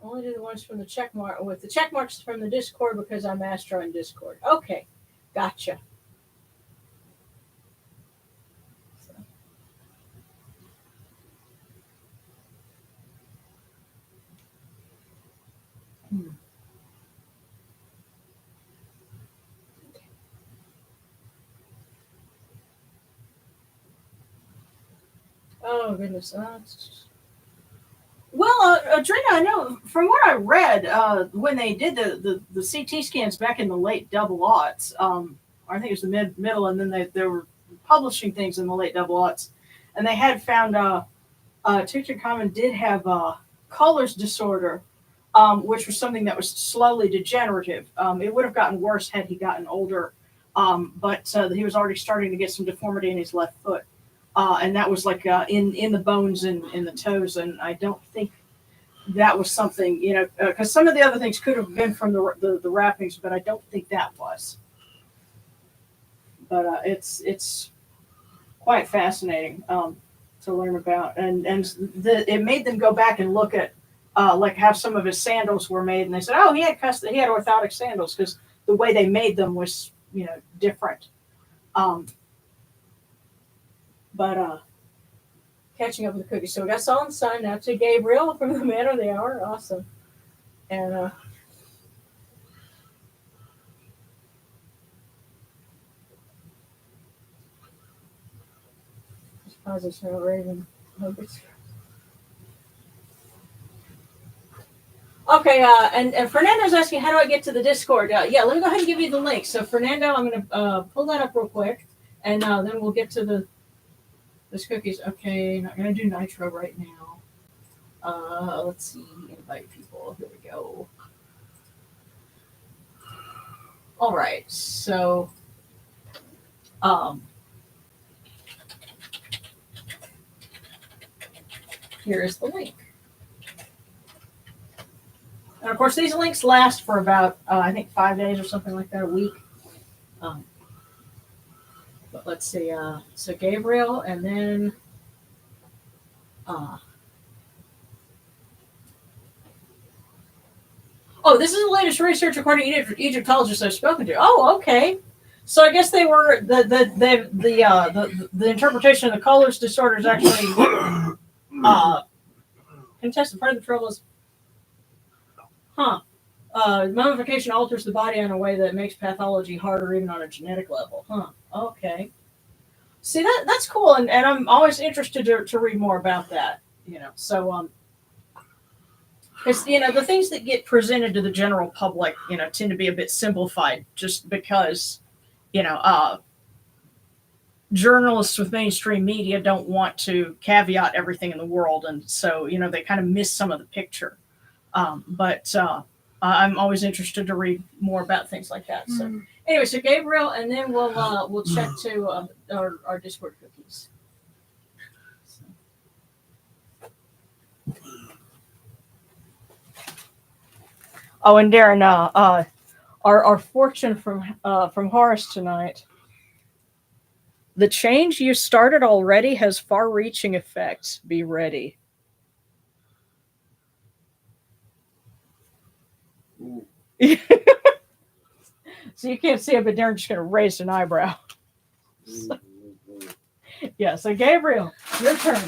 only do the ones from the check mark with the check marks from the Discord because I'm Astro in Discord. Okay, gotcha. So. Oh goodness. Well, Trina, I know from what I read when they did the CT scans back in the late double aughts, I think it was the middle, and then they were publishing things in the late double aughts, and they had found Tutankhamun did have Coller's disorder, which was something that was slowly degenerative. It would have gotten worse had he gotten older, but he was already starting to get some deformity in his left foot. And that was like in the bones and in the toes. And I don't think that was something, because some of the other things could have been from the wrappings, but I don't think that was. But it's quite fascinating to learn about. And it made them go back and look at like how some of his sandals were made. And they said, oh, he had orthotic sandals because the way they made them was, different. But catching up with the cookies. So we got Solemn Sun now to Gabriel from the Man of the Hour. Awesome. And positive Raven. Okay, and Fernando's asking, how do I get to the Discord? Yeah, let me go ahead and give you the link. So Fernando, I'm going to pull that up real quick, and then we'll get to those cookies. Okay, not going to do Nitro right now. Let's see, invite people. Here we go. All right, so um, here is the link. And of course, these links last for about, I think, 5 days or something like that, a week. Um, but let's see. So Gabriel, and then uh, oh, this is the latest research according to Egyptologists I've spoken to. Oh, okay. So I guess they were the interpretation of the colors disorders actually contested. Part of the trouble is, mummification alters the body in a way that makes pathology harder even on a genetic level. Okay. See, that's cool, and I'm always interested to read more about that. So because the things that get presented to the general public, tend to be a bit simplified, just because journalists with mainstream media don't want to caveat everything in the world, and so they kind of miss some of the picture. But I'm always interested to read more about things like that. So anyway, so Gabriel, and then we'll check to our Discord cookies. So. Oh, and Darren, our fortune from Horus tonight. The change you started already has far-reaching effects. Be ready. So you can't see it, but Darren's just going to raise an eyebrow. Yeah, so Gabriel, your turn.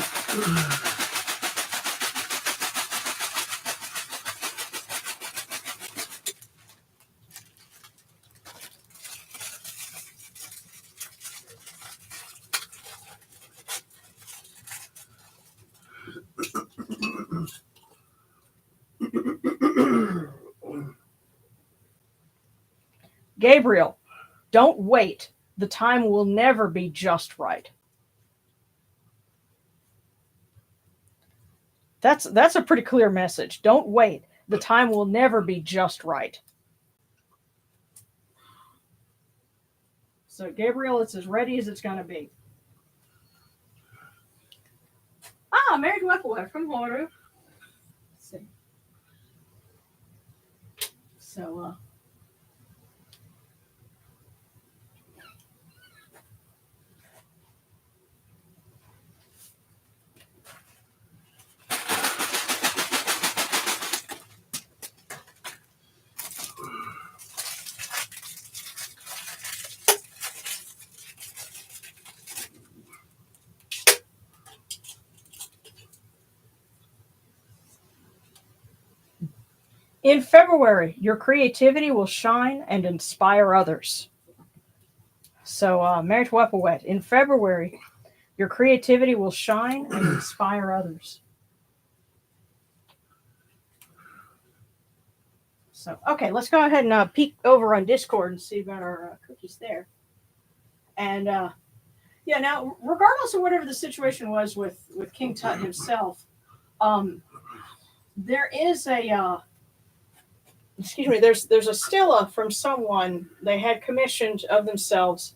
Gabriel, don't wait. The time will never be just right. That's a pretty clear message. Don't wait. The time will never be just right. So Gabriel, it's as ready as it's gonna be. Married Weppelweb from Horus. Let's see. So in February, your creativity will shine and inspire others. So, Married to Weppelwet, in February, your creativity will shine and inspire others. So, okay, let's go ahead and peek over on Discord and see about our cookies there. And yeah, now, regardless of whatever the situation was with King Tut himself, there is a excuse me, there's a stela from someone they had commissioned of themselves,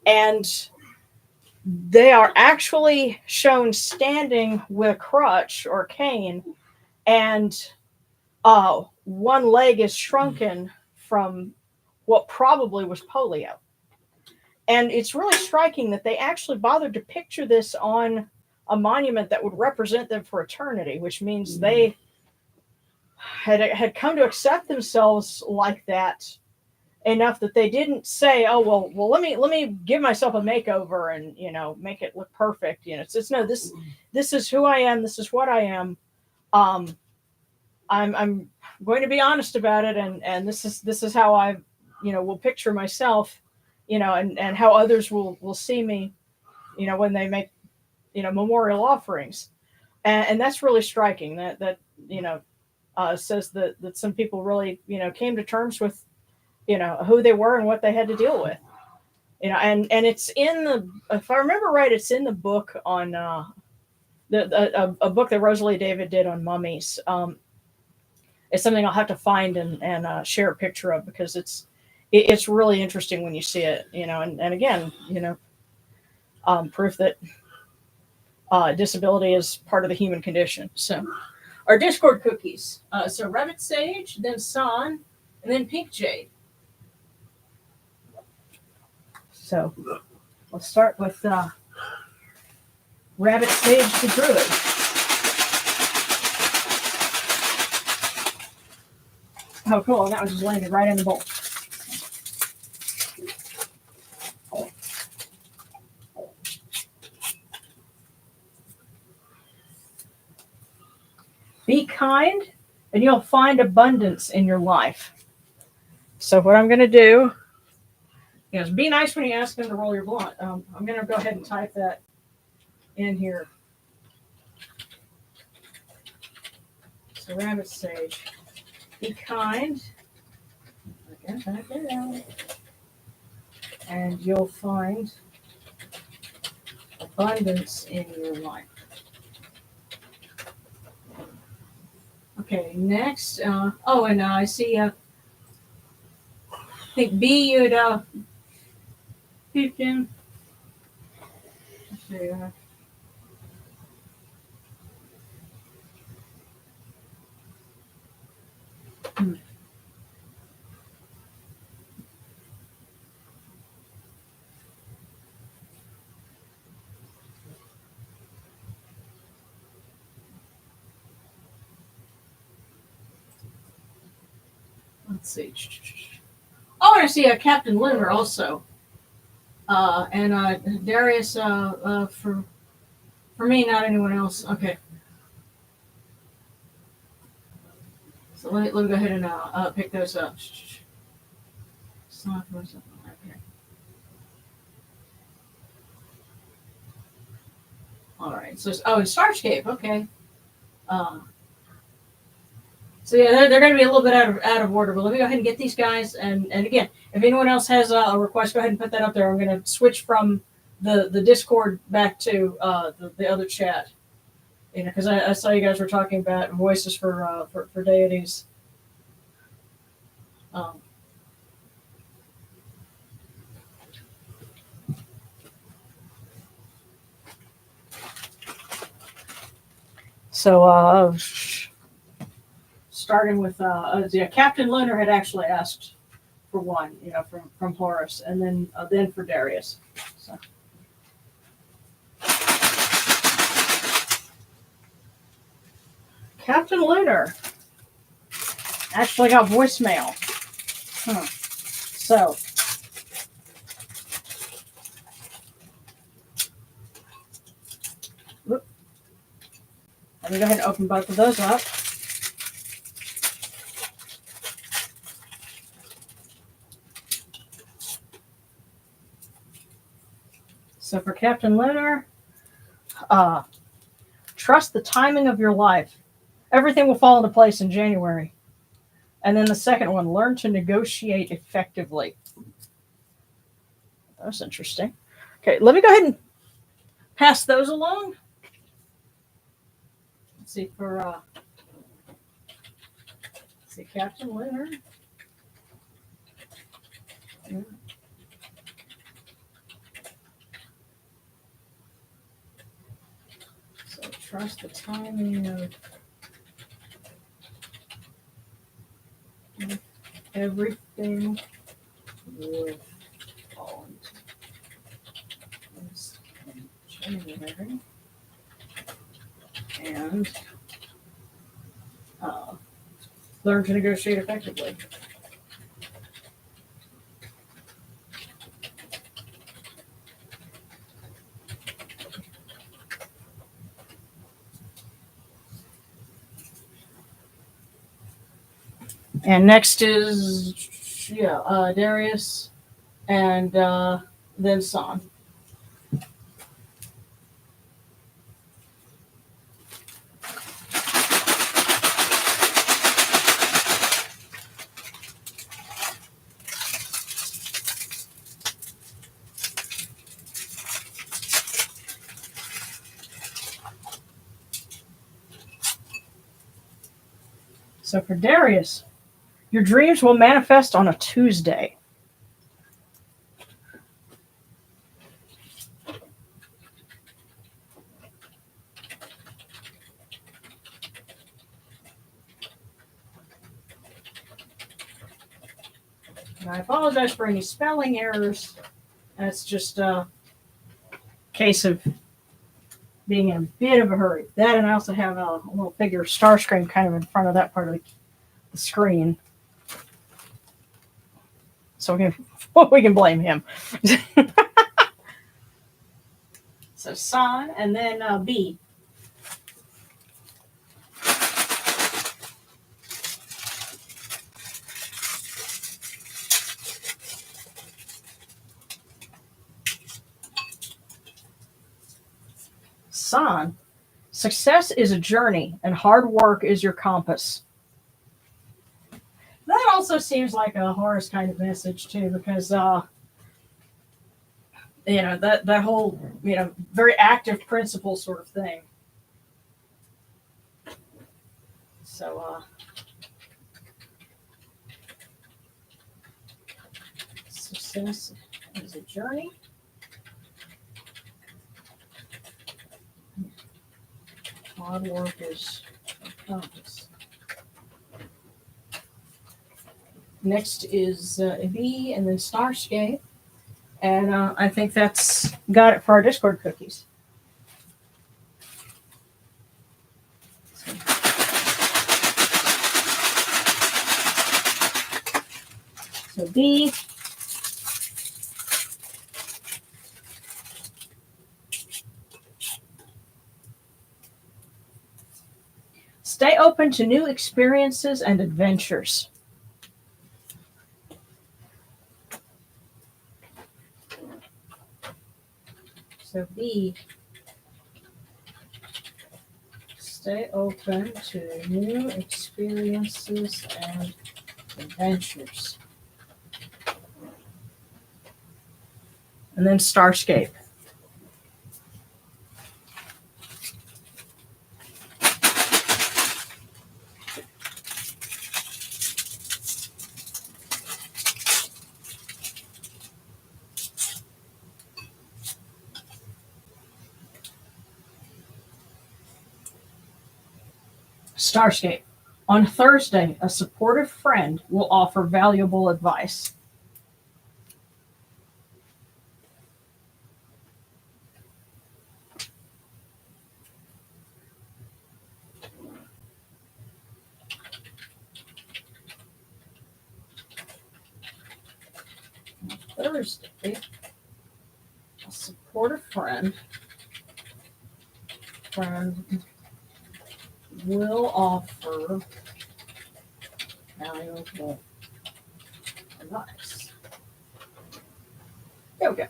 and they are actually shown standing with a crutch or cane, and one leg is shrunken from what probably was polio. And it's really striking that they actually bothered to picture this on a monument that would represent them for eternity, which means they had come to accept themselves like that enough that they didn't say, "Oh, well, let me give myself a makeover and make it look perfect." It's no, this is who I am. This is what I am. I'm going to be honest about it, and this is how I will picture myself, and how others will see me, when they make memorial offerings, and that's really striking. That says that some people really came to terms with who they were and what they had to deal with, and it's in the, if I remember right, it's in the book on a book that Rosalie David did on mummies. It's something I'll have to find and share a picture of, because it's really interesting when you see it, and again, proof that disability is part of the human condition. So, our Discord cookies. So, Rabbit Sage, then San, and then Pink Jade. So, let's start with Rabbit Sage the Druid. Oh, cool. That one just landed right in the bowl. Be kind, and you'll find abundance in your life. So what I'm going to do is be nice when you ask them to roll your blunt. I'm going to go ahead and type that in here. So Rabbit Sage, be kind, and you'll find abundance in your life. Okay, next. I see. I think B, you'd peeped in. Let's see. Let's see. Oh, and I see Captain Linder also. And Darius for me, not anyone else. Okay. So let me go ahead and pick those up. Okay. All right. So and Starscape. Okay. So yeah, they're going to be a little bit out of order, but let me go ahead and get these guys. And again, if anyone else has a request, go ahead and put that up there. I'm going to switch from the Discord back to the other chat. Because I saw you guys were talking about voices for deities. So starting with Captain Lunar had actually asked for one, from Horus, and then for Darius. So. Captain Lunar actually got voicemail. So. Let me go ahead and open both of those up. So for Captain Lunar, trust the timing of your life. Everything will fall into place in January. And then the second one, learn to negotiate effectively. That's interesting. Okay, let me go ahead and pass those along. Let's see for Captain Lunar. Yeah. So trust the timing of everything will fall into place in January. And learn to negotiate effectively. And next is Darius, and then San. So for Darius, your dreams will manifest on a Tuesday. And I apologize for any spelling errors. That's just a case of being in a bit of a hurry. That, and I also have a little figure of Starscream kind of in front of that part of the screen. So we can blame him. So San, and then B. San, success is a journey and hard work is your compass. That also seems like a Horus kind of message too, because that whole very active principle sort of thing. So success is a journey. Hard work is a compass. Next is B, and then Starscape. And I think that's got it for our Discord cookies. So B. Stay open to new experiences and adventures. So B, stay open to new experiences and adventures. And then Starscape. Starscape. On Thursday, a supportive friend will offer valuable advice. Thursday, a supportive friend will offer valuable advice. There we go.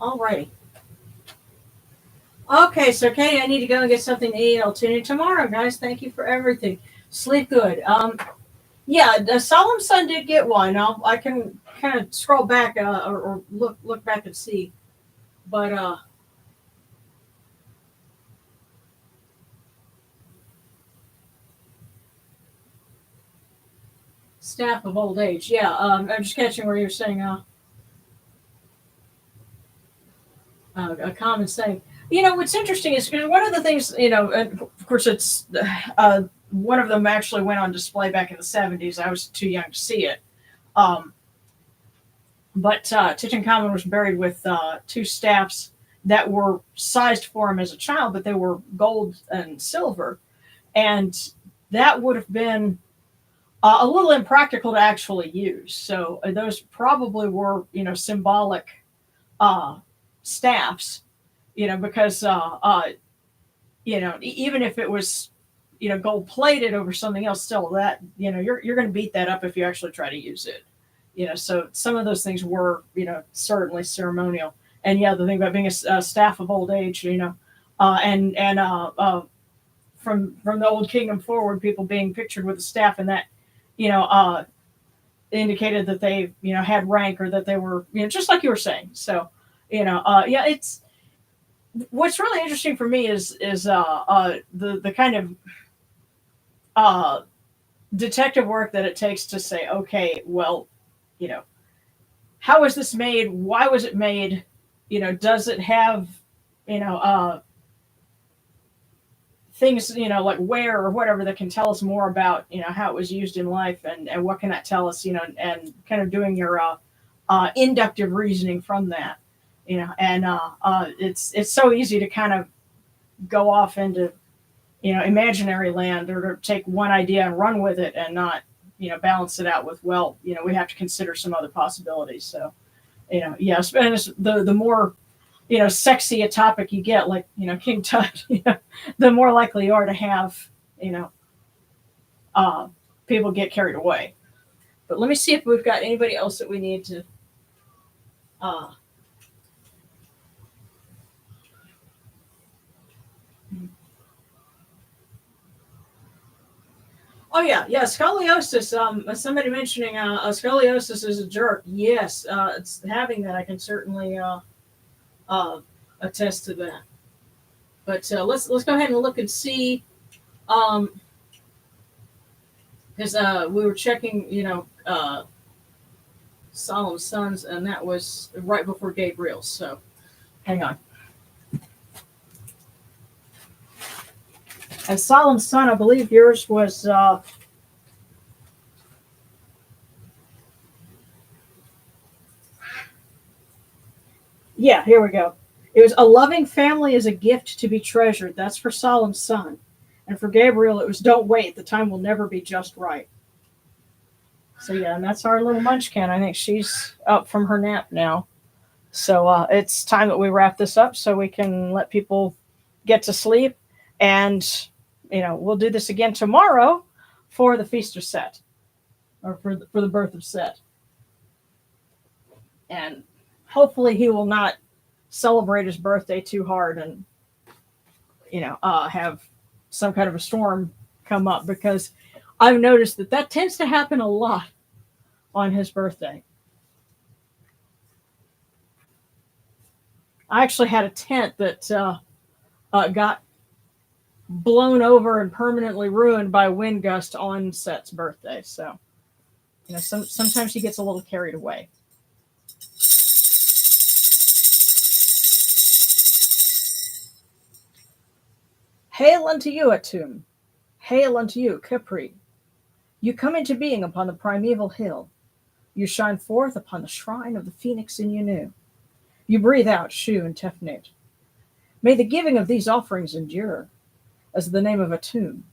Alrighty. Okay, so Katie, I need to go and get something to eat. I'll tune in tomorrow, guys. Thank you for everything. Sleep good. Yeah, the Solemn Sun did get one. I can kind of scroll back or look back and see, but staff of old age. Yeah, I'm just catching where you're saying a common saying. What's interesting is one of the things, and of course it's one of them actually went on display back in the 70s. I was too young to see it. But Tutankhamun was buried with two staffs that were sized for him as a child, but they were gold and silver. And that would have been a little impractical to actually use. So those probably were, symbolic staffs, because, even if it was, gold plated over something else, still that, you're going to beat that up if you actually try to use it. So some of those things were, certainly ceremonial. And yeah, the thing about being a staff of old age, and from the Old Kingdom forward, people being pictured with a staff, and that, indicated that they, had rank, or that they were, just like you were saying. So, yeah, it's what's really interesting for me is the kind of detective work that it takes to say, okay, well, how was this made? Why was it made? Does it have, things, like where or whatever that can tell us more about, how it was used in life, and what can that tell us, and kind of doing your inductive reasoning from that, and it's so easy to kind of go off into, imaginary land, or to take one idea and run with it and not, balance it out with, well, we have to consider some other possibilities. So, yes, and it's the more, sexy a topic you get, like, King Tut, the more likely you are to have, uh, people get carried away. But let me see if we've got anybody else that we need to. Uh, oh yeah, scoliosis. Somebody mentioning scoliosis is a jerk. Yes, it's having that. I can certainly uh, attest to that. But let's go ahead and look and see. Because we were checking, Solemn Sons, and that was right before Gabriel. So hang on. And Solemn Son, I believe yours was. Yeah, here we go. It was a loving family is a gift to be treasured. That's for Solemn Son. And for Gabriel, it was don't wait. The time will never be just right. So yeah, and that's our little munchkin. I think she's up from her nap now. So it's time that we wrap this up so we can let people get to sleep. And, we'll do this again tomorrow for the Feast of Set, or for the birth of Set. And hopefully he will not celebrate his birthday too hard and, have some kind of a storm come up, because I've noticed that tends to happen a lot on his birthday. I actually had a tent that got blown over and permanently ruined by a wind gust on Set's birthday. So, sometimes he gets a little carried away. Hail unto you, Atum. Hail unto you, Capri. You come into being upon the primeval hill. You shine forth upon the shrine of the phoenix in Yunu. You breathe out Shu and Tefnut. May the giving of these offerings endure, as the name of Atum,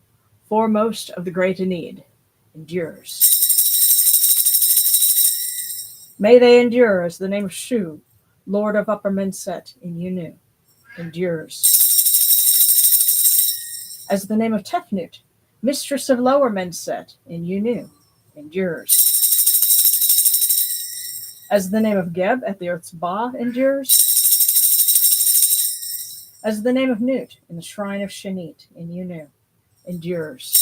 foremost of the great Aeneid, endures. May they endure as the name of Shu, Lord of Upper Menset in Yunu, endures. As the name of Tefnut, Mistress of Lower Menset in Yunu, endures. As the name of Geb at the earth's Ba endures. As the name of Nut in the shrine of Shanit in Yunu, endures.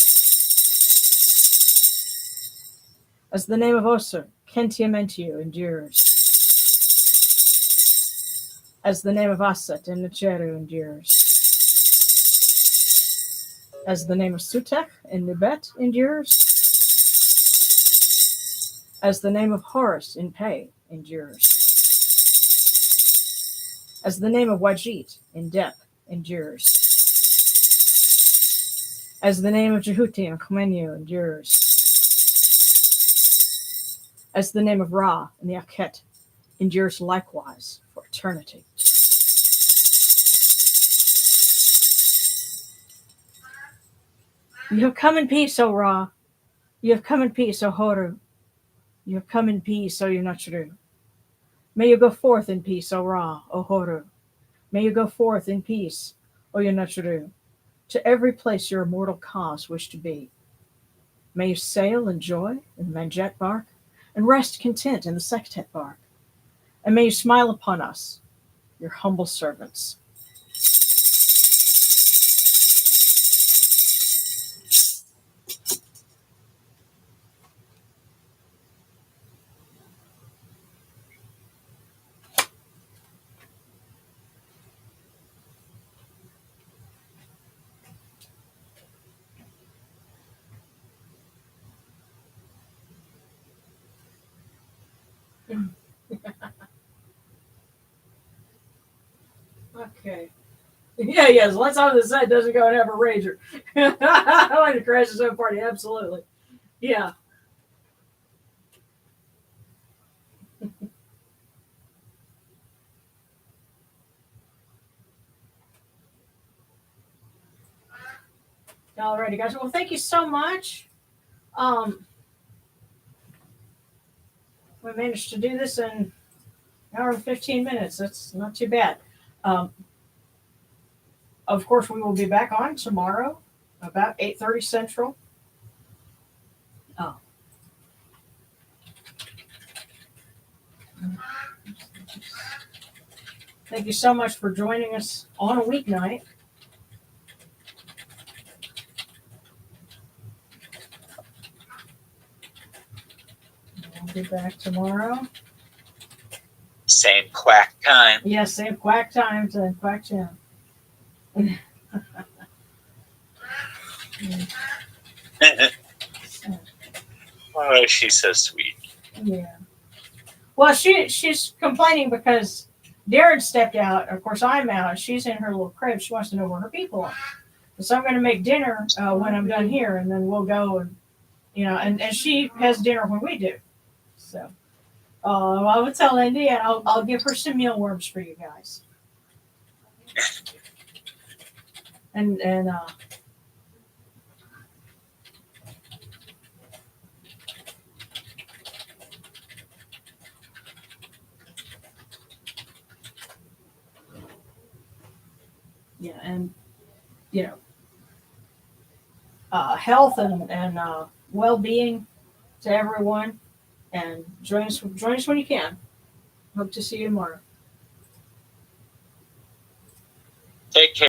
As the name of Osir, Kentiamentiu, endures. As the name of Asset in Necheru endures. As the name of Sutek in Nubet endures. As the name of Horus in Pe endures. As the name of Wajit in Dep endures. As the name of Jehuti in Khomenu endures. As the name of Ra in the Akhet endures likewise for eternity. You have come in peace, O Ra. You have come in peace, O Horu. You have come in peace, O Yunachru. May you go forth in peace, O Ra, O Horu. May you go forth in peace, O Yunachru, to every place your immortal cause wish to be. May you sail in joy in the Manjet bark, and rest content in the Sektet bark. And may you smile upon us, your humble servants. Okay. Yeah. As long as on the side doesn't go and have a rager. I like to crash his own party. Absolutely. Yeah. Alrighty, guys. Well, thank you so much. Um, we managed to do this in an hour and 15 minutes. That's not too bad. Um, of course, we will be back on tomorrow about 8:30 Central. Oh. Thank you so much for joining us on a weeknight. We'll be back tomorrow.
Same quack time.
Yes, same quack times and quack channel.
Oh, she's so sweet.
Yeah. Well, she's complaining because Darren stepped out. Of course, I'm out. She's in her little crib. She wants to know where her people are. So I'm going to make dinner when I'm done here, and then we'll go and and she has dinner when we do. So I would tell Lindy, and I'll give her some mealworms for you guys. And yeah, and health and well-being to everyone, and join us when you can. Hope to see you tomorrow.
Take care.